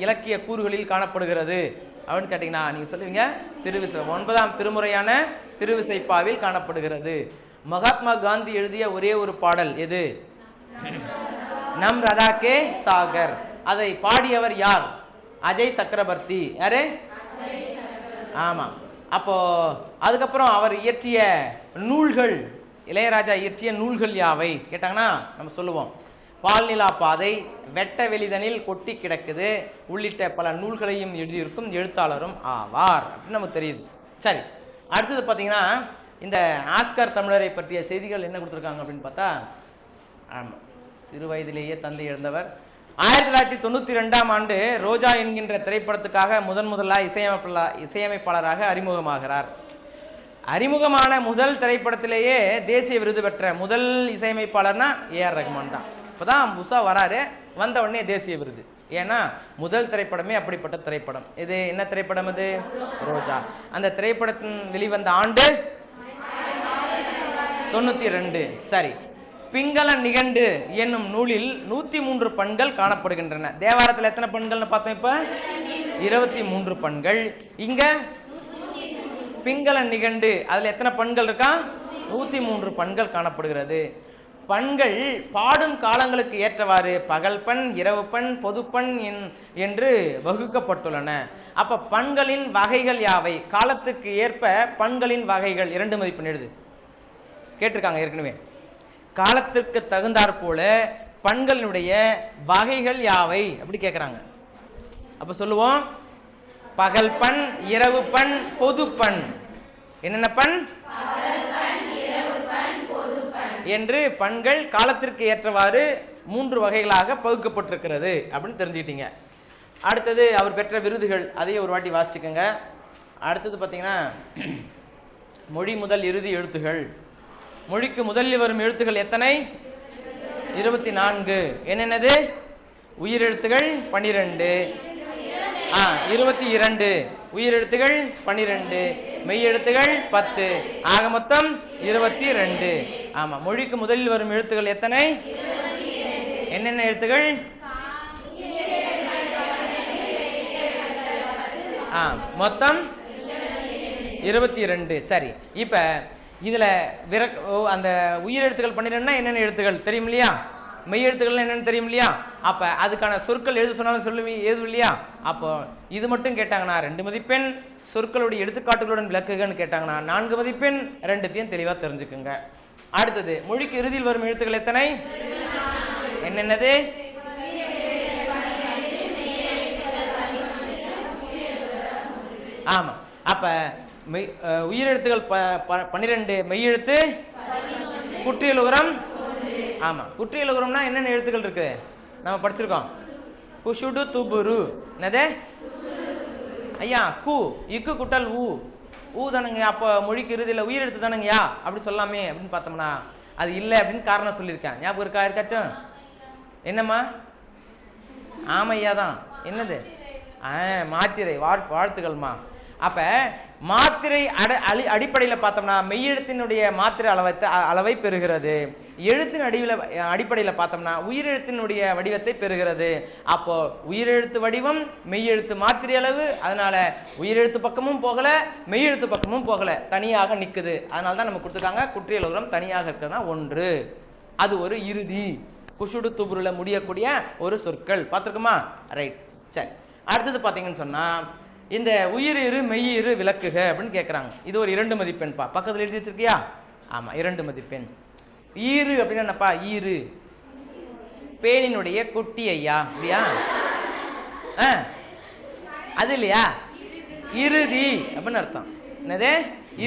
இலக்கிய கூறுகளில் காணப்படுகிறது அப்படின்னு கேட்டீங்கன்னா நீங்க சொல்லுவீங்க 9ஆம் திருமுறையான திருவிசைப்பாவில் காணப்படுகிறது. மகாத்மா காந்தி எழுதிய ஒரே ஒரு பாடல் எது? நம் ரதாக்கே சாகர். அதை பாடியவர் யார்? அஜய் சக்கரவர்த்தி. யாரு? ஆமா. அப்போ அதுக்கப்புறம் அவர் இயற்றிய நூல்கள், இளையராஜா இயற்றிய நூல்கள் யாவை கேட்டாங்கன்னா நம்ம சொல்லுவோம் பால்நிலா பாதை, வெட்ட வெளிதனில் கொட்டி கிடக்குது உள்ளிட்ட பல நூல்களையும் எழுதியிருக்கும் எழுத்தாளரும் ஆவார் அப்படின்னு நமக்கு தெரியுது. சரி, அடுத்தது பார்த்தீங்கன்னா இந்த ஆஸ்கர் தமிழரை பற்றிய செய்திகள் என்ன கொடுத்துருக்காங்க அப்படின்னு பார்த்தா, ஆமாம், சிறு வயதிலேயே தந்தை இழந்தவர். 1992ஆம் ஆண்டு ரோஜா என்கின்ற திரைப்படத்துக்காக முதலாக இசையமைப்பாளராக அறிமுகமாகிறார். அறிமுகமான முதல் திரைப்படத்திலேயே தேசிய விருது பெற்ற முதல் இசையமைப்பாளர்னா ஏஆர் ரஹ்மான் தான். இப்போதான் புதுசா வராரு, வந்த உடனே தேசிய விருது. ஏன்னா முதல் திரைப்படமே அப்படிப்பட்ட திரைப்படம். இது என்ன திரைப்படம்? அது ரோஜா. அந்த திரைப்படத்தின் வெளிவந்த ஆண்டு 92. சரி. பிங்கள நிகண்டு என்னும் நூலில் 103 பண்கள் காணப்படுகின்றன. தேவாரத்தில் எத்தனை பண்கள்னு பார்த்தோம்? இப்ப 23 பண்கள். இங்க பிங்கள நிகண்டு அதுல எத்தனை பண்கள் இருக்கா? 103 பண்கள் காணப்படுகிறது. பண்கள் பாடும் காலங்களுக்கு ஏற்றவாறு பகல் பண், இரவு பண், பொதுப்பண் என்று வகுக்கப்பட்டுள்ளன. அப்ப பண்களின் வகைகள் யாவை? காலத்துக்கு ஏற்ப பண்களின் வகைகள் 2 மதிப்பெண் எழுது கேட்டிருக்காங்க ஏற்கனவே. காலத்திற்கு தகுந்தாற் போல பண்களினுடைய வகைகள் யாவை அப்படி கேட்குறாங்க. அப்ப சொல்லுவோம், பகல் பண், இரவு பண், பொது பண். என்னென்ன பண் என்று பண்கள் காலத்திற்கு ஏற்றவாறு 3 வகைகளாக பகுக்கப்பட்டிருக்கிறது அப்படின்னு தெரிஞ்சுக்கிட்டீங்க. அடுத்தது அவர் பெற்ற விருதுகள், அதையே ஒரு வாட்டி வாசிச்சுக்கோங்க. அடுத்தது பார்த்தீங்கன்னா மொழி முதல் இறுதி எழுத்துகள். மொழிக்கு முதலில் வரும் எழுத்துகள் எத்தனை? 24. என்னென்னது? உயிரெழுத்துகள் 12, 22 உயிரெழுத்துகள் 12, மெய்யெழுத்துகள் 10, ஆக மொத்தம் 22. ஆமா, மொழிக்கு முதலில் வரும் எழுத்துகள் எத்தனை? என்னென்ன எழுத்துகள்? மொத்தம் 22. சரி, இப்ப இதுல அந்த உயிரெழுத்துக்கள் 12னா என்னென்ன எழுத்துக்கள் தெரியும் இல்லையா? மெய் எழுத்துக்கள் என்னன்னு தெரியும் இல்லையா? அப்ப அதுக்கான சொற்கள் எழுத சொன்னாலும் எழுதும் இல்லையா? அப்போ இது மட்டும் கேட்டாங்கன்னா 2 மதிப்பெண், சொற்களுடைய எடுத்துக்காட்டுகளுடன் விளக்குகன்னு கேட்டாங்கன்னா 4 மதிப்பெண். 2த்தையும் தெளிவா தெரிஞ்சுக்குங்க. அடுத்தது, மொழிக்கு இறுதியில் வரும் எழுத்துக்கள் எத்தனை? என்னென்னது? ஆமா, அப்ப உயிரெழுத்துகள் 12, மெய்யெழுத்து குற்றியலுகரம். ஆமா, குற்றியலுகரம்னா என்னென்ன எழுத்துக்கள் இருக்கு நம்ம படிச்சிருக்கோம். குஷுடு துபுரு. என்னது ஐயா? கு, இக்கு குட்டல் ஊ. ஊ தானுங்க. அப்போ மொழிக்கு இறுதியில் உயிரெழுத்து தானுங்கய்யா அப்படி சொல்லாமே அப்படின்னு பார்த்தோம்னா அது இல்லை அப்படின்னு காரணம் சொல்லியிருக்கேன். ஞாபகம் இருக்கா இருக்காச்சும்? என்னம்மா? ஆமையா தான். என்னது? மாத்திரை. வாழ்த்துக்கள்மா. அப்ப மாத்திரை அடிப்படையில் பார்த்தோம்னா மெய்யெழுத்தினுடைய மாத்திரை அளவை பெறுகிறது. எழுத்தின் அடிப்படையில் பார்த்தோம்னா உயிரெழுத்தினுடைய வடிவத்தை பெறுகிறது. அப்போ உயிரெழுத்து வடிவம், மெய்யெழுத்து மாத்திரை அளவு. அதனால உயிரெழுத்து பக்கமும் போகல, மெய்யெழுத்து பக்கமும் போகல, தனியாக நிற்குது. அதனால தான் நம்ம கொடுத்துருக்காங்க குற்றியலுகரம் தனியாக இருக்கிறதா 1. அது ஒரு இறுதி. குஷுடு துபுருல முடியக்கூடிய ஒரு சொற்கள் பார்த்துருக்குமா? ரைட். சரி, அடுத்தது பார்த்தீங்கன்னு சொன்னா இந்த உயிரிரு மெய்யிரு விளக்குக அப்படின்னு கேட்குறாங்க. இது ஒரு 2 மதிப்பெண்பா. பக்கத்தில் எழுதி வச்சிருக்கியா? ஆமா, 2 மதிப்பெண். ஈரு அப்படின்னா என்னப்பா? ஈரு பேனினுடைய குட்டி ஐயா, இல்லையா? அது இல்லையா? இறுதி அப்படின்னு அர்த்தம். என்னது?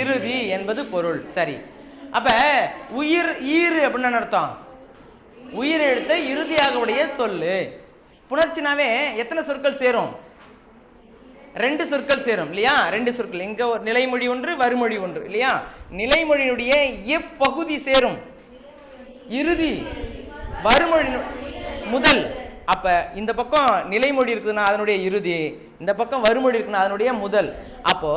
இறுதி என்பது பொருள். சரி, அப்ப ஈரு அப்படின்னு அர்த்தம் உயிர் எழுத்த இறுதியாக உடைய சொல்லு. புணர்ச்சினாவே எத்தனை சொற்கள் சேரும்? 2 சொற்கள் சேரும் இல்லையா? 2 சொற்கள். இங்க ஒரு நிலைமொழி ஒன்று, வறுமொழி ஒன்று இல்லையா? நிலைமொழியினுடைய எப்பகுதி சேரும்? இறுதி. வறுமொழி முதல். அப்ப இந்த பக்கம் நிலைமொழி இருக்குதுன்னா அதனுடைய இறுதி, இந்த பக்கம் வறுமொழி இருக்குன்னா அதனுடைய முதல். அப்போ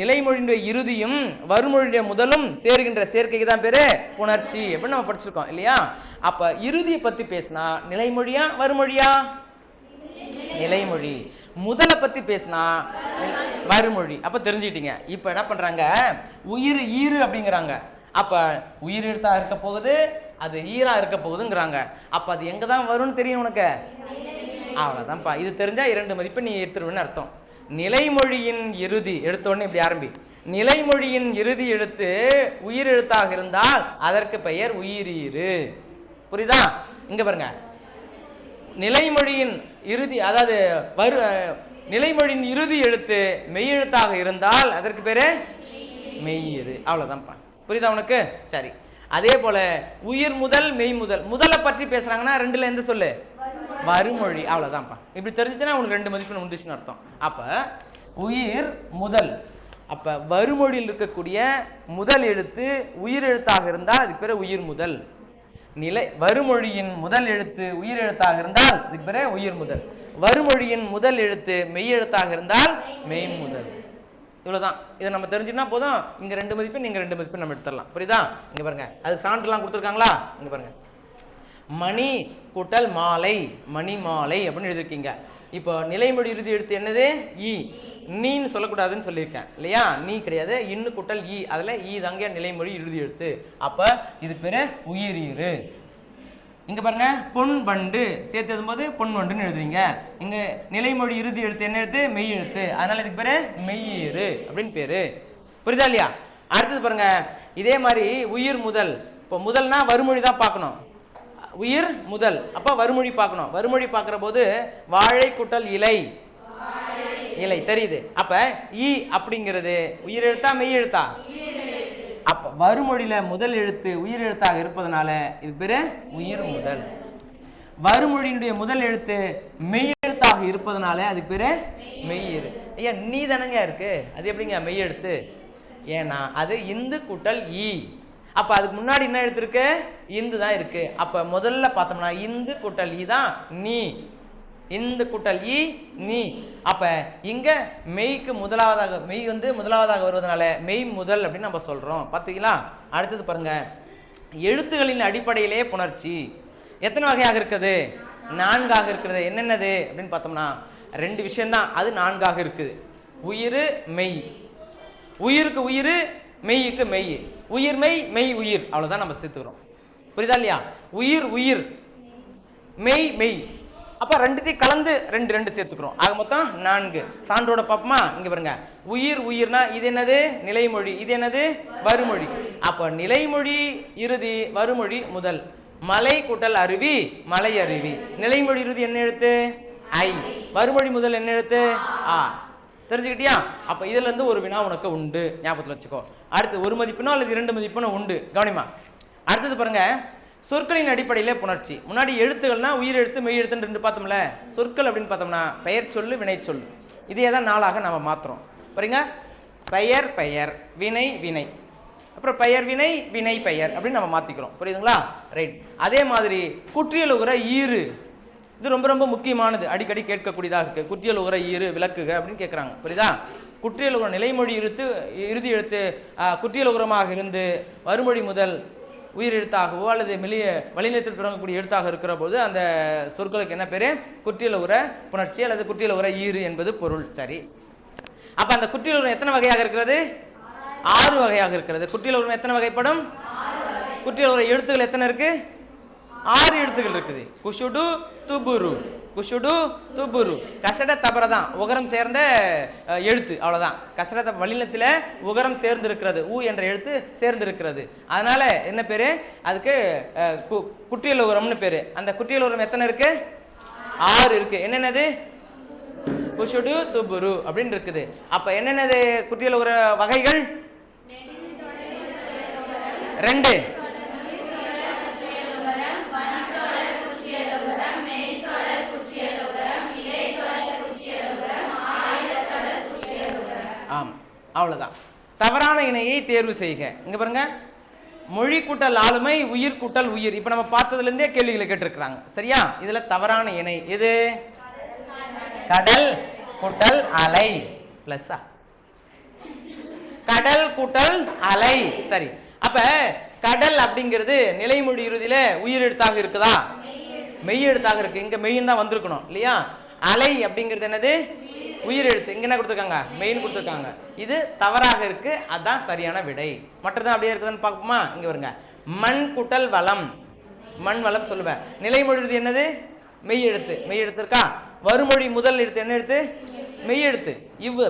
நிலைமொழியுடைய இறுதியும் வறுமொழியுடைய முதலும் சேர்கின்ற சேர்க்கைக்கு தான் பேரு புணர்ச்சி அப்படின்னு நம்ம படிச்சிருக்கோம் இல்லையா? அப்ப இறுதியை பத்தி பேசினா நிலைமொழியா வறுமொழியா? நிலைமொழி. முதலை பத்தி பேசினா வறுமொழி. அப்ப தெரிஞ்சுக்கிட்டீங்க. இப்ப என்ன பண்றாங்க? உயிர் ஈரு அப்படிங்கிறாங்க. அப்ப உயிர் எழுத்தா இருக்க போகுது, அது ஈரா இருக்க போகுதுங்கிறாங்க. அப்ப அது எங்க தான் வரும்னு தெரியும் உனக்கு? அவ்வளவுதான்ப்பா. இது தெரிஞ்சா 2 மதிப்பு நீ எடுத்துருவேன்னு அர்த்தம். நிலைமொழியின் இறுதி எடுத்த உடனே இப்படி ஆரம்பி. நிலைமொழியின் இறுதி எழுத்து உயிர் எழுத்தாக இருந்தால் அதற்கு பெயர் உயிரீரு. புரியுதா? இங்க பாருங்க, நிலைமொழியின் இறுதி, அதாவது நிலைமொழியின் இறுதி எழுத்து மெய்யெழுத்தாக இருந்தால் அதற்கு பேரு மெய்யிரு. அவ்வளவுதான்ப்பா. புரியுதா உனக்கு? சரி. அதே போல உயிர் முதல் மெய் முதல். முதலை பற்றி பேசுறாங்கன்னா ரெண்டுல எந்த சொல்லு? வருமொழி. அவ்வளவுதான்ப்பா. இப்படி தெரிஞ்சுச்சுன்னா உனக்கு 2 மதிப்பெண் உண்டுச்சுன்னு அர்த்தம். அப்ப உயிர் முதல், அப்ப வருமொழியில் இருக்கக்கூடிய முதல் எழுத்து உயிர் எழுத்தாக இருந்தால் அதுக்கு பேரு உயிர் முதல். நிலை வருமொழியின் முதல் எழுத்து உயிர் எழுத்தாக இருந்தால் அதுக்கு பேரு உயிர் முதல். வருமொழியின் முதல் எழுத்து மெய் எழுத்தாக இருந்தால் மெய் முதல். இவ்வளவுதான். இதை நம்ம தெரிஞ்சுன்னா போதும். இங்க 2 மதிப்பெண், நீங்க 2 மதிப்பெண் நம்ம எடுத்துடலாம். புரியுதா? இங்க பாருங்க, அது சான்றுலாம் கொடுத்துருக்காங்களா? இங்க பாருங்க, மணி கூட்டல் மாலை, மணி மாலை அப்படின்னு எழுதிருக்கீங்க. இப்போ நிலைமொழி இறுதி எழுத்து என்னது? ஈ. நீன்னு சொல்லக்கூடாதுன்னு சொல்லியிருக்கேன் இல்லையா? நீ கிடையாது, இன்னு கூட்டல் ஈ. அதுல ஈ தாங்க நிலைமொழி இறுதி எழுத்து. அப்ப இது பேரு உயிரீறு. இங்க பாருங்க, பொன் வண்டு சேர்த்து எழுதும்போது பொன் வண்டுன்னு எழுதுறீங்க. இங்க நிலைமொழி இறுதி எழுத்து என்ன எழுத்து? மெய் எழுத்து. அதனால இதுக்கு பேரு மெய்யீறு அப்படின்னு பேரு. புரியுதா இல்லையா? அடுத்தது பாருங்க, இதே மாதிரி உயிர் முதல். இப்போ முதல்னா வருமொழி தான் பார்க்கணும். உயிர் முதல், அப்ப வருமொழி பார்க்கணும். வருமொழி பார்க்கிற போது வாழை கூட்டல் இலை, இலை தெரியுது. அப்ப ஈ அப்படிங்கிறது உயிர் எழுத்தா மெய் எழுத்தா? அப்ப வருமொழியில முதல் எழுத்து உயிர் எழுத்தாக இருப்பதனால இது பேரு உயிர் முதல். வருமொழியினுடைய முதல் எழுத்து மெய் எழுத்தாக இருப்பதனால அதுக்கு பேரு மெய்யிரு. ஐயா நீ தானங்க இருக்கு, அது எப்படிங்க மெய் எழுத்து? ஏன்னா அது இந்து கூட்டல் ஈ. அப்ப அதுக்கு முன்னாடி என்ன எழுத்து இருக்கு? இந்து தான் இருக்கு. அப்ப முதல்ல பார்த்தோம்னா இந்து கூட்டல் ஈ தான் நீ. இந்து கூட்டல் ஈ நீ. அப்ப இங்க மெய்க்கு முதலாவதாக, மெய் வந்து முதலாவதாக வருவதனால மெய் முதல் அப்படின்னு நம்ம சொல்றோம். பாத்தீங்களா? அடுத்தது பாருங்க, எழுத்துகளின் அடிப்படையிலே புணர்ச்சி எத்தனை வகையாக இருக்குது? 4ஆக இருக்குது. என்னென்னது அப்படின்னு பார்த்தோம்னா 2 விஷயம்தான், அது 4ஆக இருக்குது. உயிர் மெய். உயிருக்கு உயிர், மெய்யுக்கு மெய். உயிர் மெய், மெய் உயிர், அவ்வளவுதான் நம்ம சேர்த்துக்கிறோம். புரியுதா இல்லையா? உயிர் உயிர், மெய் மெய். அப்ப 2த்தையும் கலந்து 2 சேர்த்துக்கிறோம். ஆக மொத்தம் 4. சான்றோட பாப்போமா? இங்க பாருங்க, உயிர் உயிர்னா இது என்னது? நிலைமொழி. இது என்னது? வருமொழி. அப்ப நிலைமொழி இறுதி வருமொழி முதல். மலை கூட்டல் அருவி, மலை அருவி. நிலைமொழி இறுதி என்ன எழுத்து? ஐ. வருமொழி முதல் என்ன எழுத்து? ஆ. தெரிஞ்சுக்கிட்டியா? அப்ப இதுல இருந்து ஒரு வினா உனக்கு உண்டு, ஞாபகத்தில் வச்சுக்கோ. அடுத்து 1 மதிப்பெண்ணோ அல்லது 2 மதிப்பெண்ணோ உண்டு, கவனிமா. அடுத்தது பாருங்க, சொற்களின் அடிப்படையிலே புணர்ச்சி. முன்னாடி எழுத்துக்கள்னா உயிர் எழுத்து மெய் எழுத்துன்னு 2 பார்த்தோம்ல. சொற்கள் அப்படின்னு பார்த்தோம்னா பெயர் சொல்லு வினை சொல்லு, இதே தான் 4ஆக நம்ம மாத்துறோம். பாருங்க, பெயர் பெயர், வினை வினை, அப்புறம் பெயர் வினை வினை பெயர் அப்படின்னு நம்ம மாத்திக்கிறோம். புரியுதுங்களா? ரைட். அதே மாதிரி குற்றியலுகிற ஈறு, இது ரொம்ப ரொம்ப முக்கியமானது, அடிக்கடி கேட்கக்கூடியதாக இருக்கு. குற்றியலுகிற ஈறு விளக்குக அப்படின்னு கேட்குறாங்க. புரியுதா? குற்றியலுகிற நிலைமொழி இறுதி எழுத்து குற்றியலுகரமாக இருந்து வருமொழி முதல் உயிர் எழுத்தாகவோ அல்லது மெல்லிய வழிநிலத்தில் தொடங்கக்கூடிய எழுத்தாக இருக்கிற போது அந்த சொற்களுக்கு என்ன பேரு? குற்றியலுகிற புணர்ச்சி அல்லது குற்றியலுகிற ஈறு என்பது பொருள். சரி, அப்ப அந்த குற்றியலுகரம் எத்தனை வகையாக இருக்கிறது? 6 வகையாக இருக்கிறது. குற்றியலுகரம் எத்தனை வகைப்படும்? குற்றியலுகிற எழுத்துக்கள் எத்தனை இருக்கு? 6 எழுத்துக்கள் இருக்குது. குஷுடு துபுரு, குஷுடு துபுரு. கசட தபரதான் உகரம் சேர்ந்த எழுத்து, அவ்வளவுதான். கசட வல்லினத்துல உகரம் சேர்ந்து இருக்கிறது, ஊ என்ற எழுத்து சேர்ந்து இருக்கிறது. அதனால என்ன பேரு அதுக்கு? குற்றியலுகரம்னு பேரு. அந்த குற்றியலுகரம் எத்தனை இருக்கு? 6 இருக்கு. என்னென்னது? குஷுடு துபுரு அப்படின்னு இருக்குது. அப்ப என்னென்னது குற்றியலுகர வகைகள்? 2. ஆம், அவ்வளவுதான். தவறான இணையை தேர்வு செய்க. இங்க பாருங்க, மொழி கூட்டல் ஆளுமை, உயிர் கூட்டல் உயிர். இப்ப நம்ம பார்த்ததுல இருந்தே கேள்விகளை கேட்டிருக்கிறாங்க. சரியா? இதுல தவறான இணை எது? கடல் கூட்டல் அலை பிளஸ் கடல் கூட்டல் அலை. சரி, அப்ப கடல் அப்படிங்கிறது நிலைமொழி இறுதியில உயிர் எழுத்தாக இருக்குதா? மெய் எழுத்தாக இருக்கு. இங்க மெய்ன்னு தான் வந்திருக்கணும் இல்லையா? அலை அப்படிங்கிறது என்னது? உயிர் எழுத்து. இங்க என்ன கொடுத்துருக்காங்க? மெயின் கொடுத்துருக்காங்க. இது தவறாக இருக்கு, அதுதான் சரியான விடை. மற்றதான் அப்படியே இருக்குதுன்னு பார்ப்போமா? இங்க வருங்க, மண் கூட்டல் வளம், மண் வளம் சொல்லுவேன். நிலைமொழி இறுதி என்னது? மெய் எழுத்து. மெய் எழுத்து இருக்கா? வருமொழி முதல் எழுத்து என்ன எழுத்து? மெய் எழுத்து.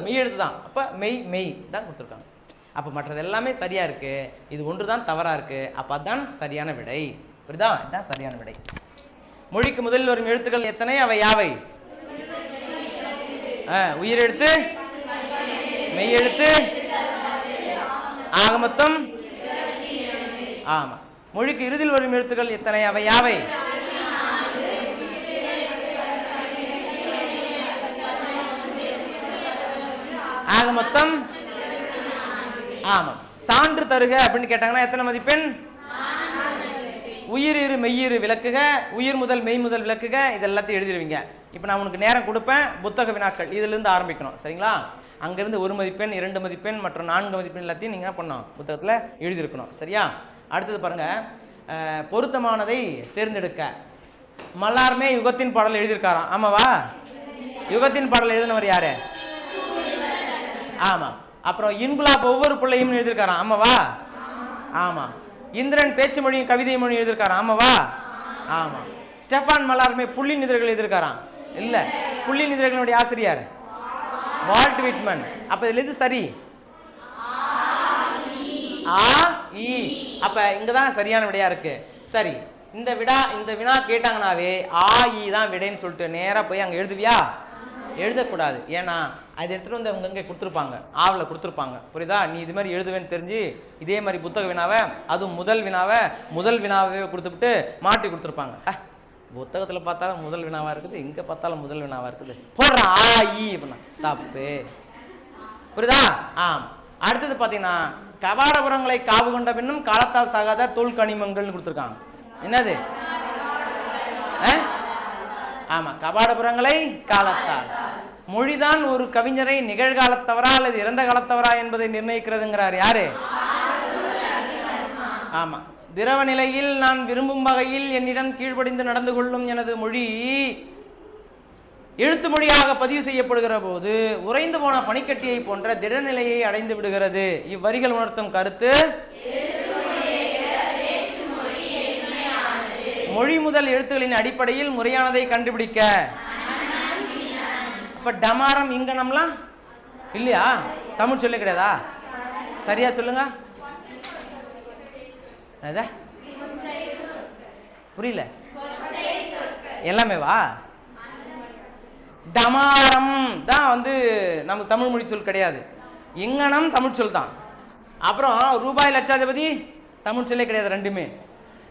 மெய் எழுத்து தான். அப்ப மெய் மெய் தான் கொடுத்துருக்காங்க. அப்ப மற்றது எல்லாமே சரியா இருக்கு, இது ஒன்றுதான் தவறா இருக்கு. அப்ப அதுதான் சரியான விடை. புரியுதா? இதுதான் சரியான விடை. மொழிக்கு முதலில் வரும் எழுத்துக்கள் எத்தனை? அவை யாவை? உயிர் எழுத்து, மெய் எழுத்து, ஆக மொத்தம் ஆமா. மொழிக்கு இறுதியில் வரும் எழுத்துக்கள் எத்தனை? அவை யாவை? ஆக மொத்தம் ஆமா. சான்று தருக அப்படின்னு கேட்டாங்கன்னா எத்தனை மதிப்பெண்? உயிர் இரு மெய்யிரு விளக்குக, உயிர் முதல் மெய் முதல் விளக்குக, இது எல்லாத்தையும் எழுதிடுவீங்க. இப்போ நான் உனக்கு நேரம் கொடுப்பேன். புத்தக வினாக்கள் இதிலிருந்து ஆரம்பிக்கணும். சரிங்களா? அங்கிருந்து 1 மதிப்பெண் 2 மதிப்பெண் மற்றும் 4 மதிப்பெண் எல்லாத்தையும் நீங்கள் என்ன பண்ணணும்? புத்தகத்தில் எழுதியிருக்கணும். சரியா? அடுத்தது பாருங்க, பொருத்தமானதை தேர்ந்தெடுக்க. மல்லார்மே யுகத்தின் பாடல் எழுதியிருக்காராம். ஆமாவா? யுகத்தின் பாடல் எழுதினவர் யாரு? ஆமா. அப்புறம் இன்குலாப் ஒவ்வொரு பிள்ளையும் எழுதியிருக்காராம். ஆமாவா? ஆமா. இந்திரன் பேச்சு மொழியும் கவிதை மொழியும் எழுதியிருக்காராம். ஆமாவா? ஆமா. ஸ்டெஃபான் மல்லார்மே புள்ளி நிதிர்கள் எழுதியிருக்காராம். இல்ல, புள்ளி நிதிர்களுடைய ஆசிரியர் வால்ட் விட்மன். அப்ப இதுல எது சரி? ஆ இ. அப்ப இங்கதான் சரியான விடையா இருக்கு. சரி, இந்த வினா கேட்டாங்கனாவே ஆ இ தான் விடைன்னு சொல்லிட்டு நேரா போய் அங்க எழுதுவியா? எழுதக்கூடாது. ஏன்னா அது எடுத்துட்டு வந்து அவங்க கொடுத்துருப்பாங்க, ஆவல கொடுத்துருப்பாங்க. புரியுதா? நீ இது மாதிரி எழுதுவேன்னு தெரிஞ்சு இதே மாதிரி புத்தக வினாவை, அதுவும் முதல் வினாவே கொடுத்துட்டு மாட்டி கொடுத்துருப்பாங்க. புத்தகத்துல பார்த்தாலும் முதல் வினாவா இருக்குது, இங்க பார்த்தாலும் முதல் வினாவா இருக்குது, போடுற ஆ இ அப்படின்னா தப்பு. புரியுதா? அடுத்தது பாத்தீங்கன்னா கபாடபுரங்களை காவு கொண்ட பின்னும் காலத்தால் சாகாத தொல் கனிமங்கள்னு கொடுத்துருக்காங்க. என்னது? ஆமா, கபாடபுரங்களை காலத்தால். மொழிதான் ஒரு கவிஞரை நிகழ்காலத்தவரா அல்லது இறந்த காலத்தவரா என்பதை நிர்ணயிக்கிறதுங்கிறார் யாரு? ஆமா. திரவ நிலையில் நான் விரும்பும் வகையில் என்னிடம் கீழ்ப்படிந்து நடந்து கொள்ளும் எனது மொழி எழுத்து மொழியாக பதிவு செய்யப்படுகிற போது உறைந்து போன பனிக்கட்டியை போன்ற திடநிலையை அடைந்து விடுகிறது. இவ்வரிகள் உணர்த்தும் கருத்து மொழி முதல் எழுத்துக்களின் அடிப்படையில் முறையானதை கண்டுபிடிக்க. அப்ப டமாரம் இங்கனம்லாம் இல்லையா? தமிழ் சொல்ல கிடையாதா? சரியா சொல்லுங்க. புரியல? எல்லாமே வா. டமாரம் தான் வந்து நமக்கு தமிழ் மொழி சொல் கிடையாது. இங்கனம் தமிழ் சொல் தான். அப்புறம் ரூபாய் லட்சாதிபதி தமிழ் சொல்லே கிடையாது. ரெண்டுமே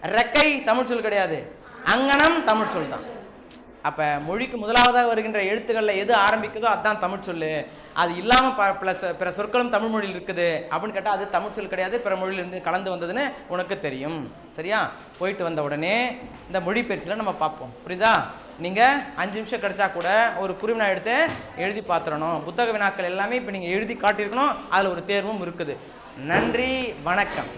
ரெக்கை தமிழ் சொல் கிடையாது. அங்கனம் தமிழ் சொல் தான். அப்ப மொழிக்கு முதலாவதாக வருகின்ற எழுத்துக்கள்ல எது ஆரம்பிக்குதோ அதுதான் தமிழ் சொல்லு. அது இல்லாம பிற சொற்களும் தமிழ் மொழியில் இருக்குது அப்படின்னு கேட்டா அது தமிழ் சொல் கிடையாது, பிற மொழியிலிருந்து கலந்து வந்ததுன்னு உனக்கு தெரியும். சரியா? போயிட்டு வந்த உடனே இந்த மொழி பயிற்சியில நம்ம பார்ப்போம். புரியுதா? நீங்க 5 நிமிஷம் கிடைச்சா கூட ஒரு குறுவினா எடுத்து எழுதி பார்த்துடணும். புத்தக வினாக்கள் எல்லாமே இப்ப நீங்க எழுதி காட்டியிருக்கணும். அதுல ஒரு தேர்வும் இருக்குது. நன்றி, வணக்கம்.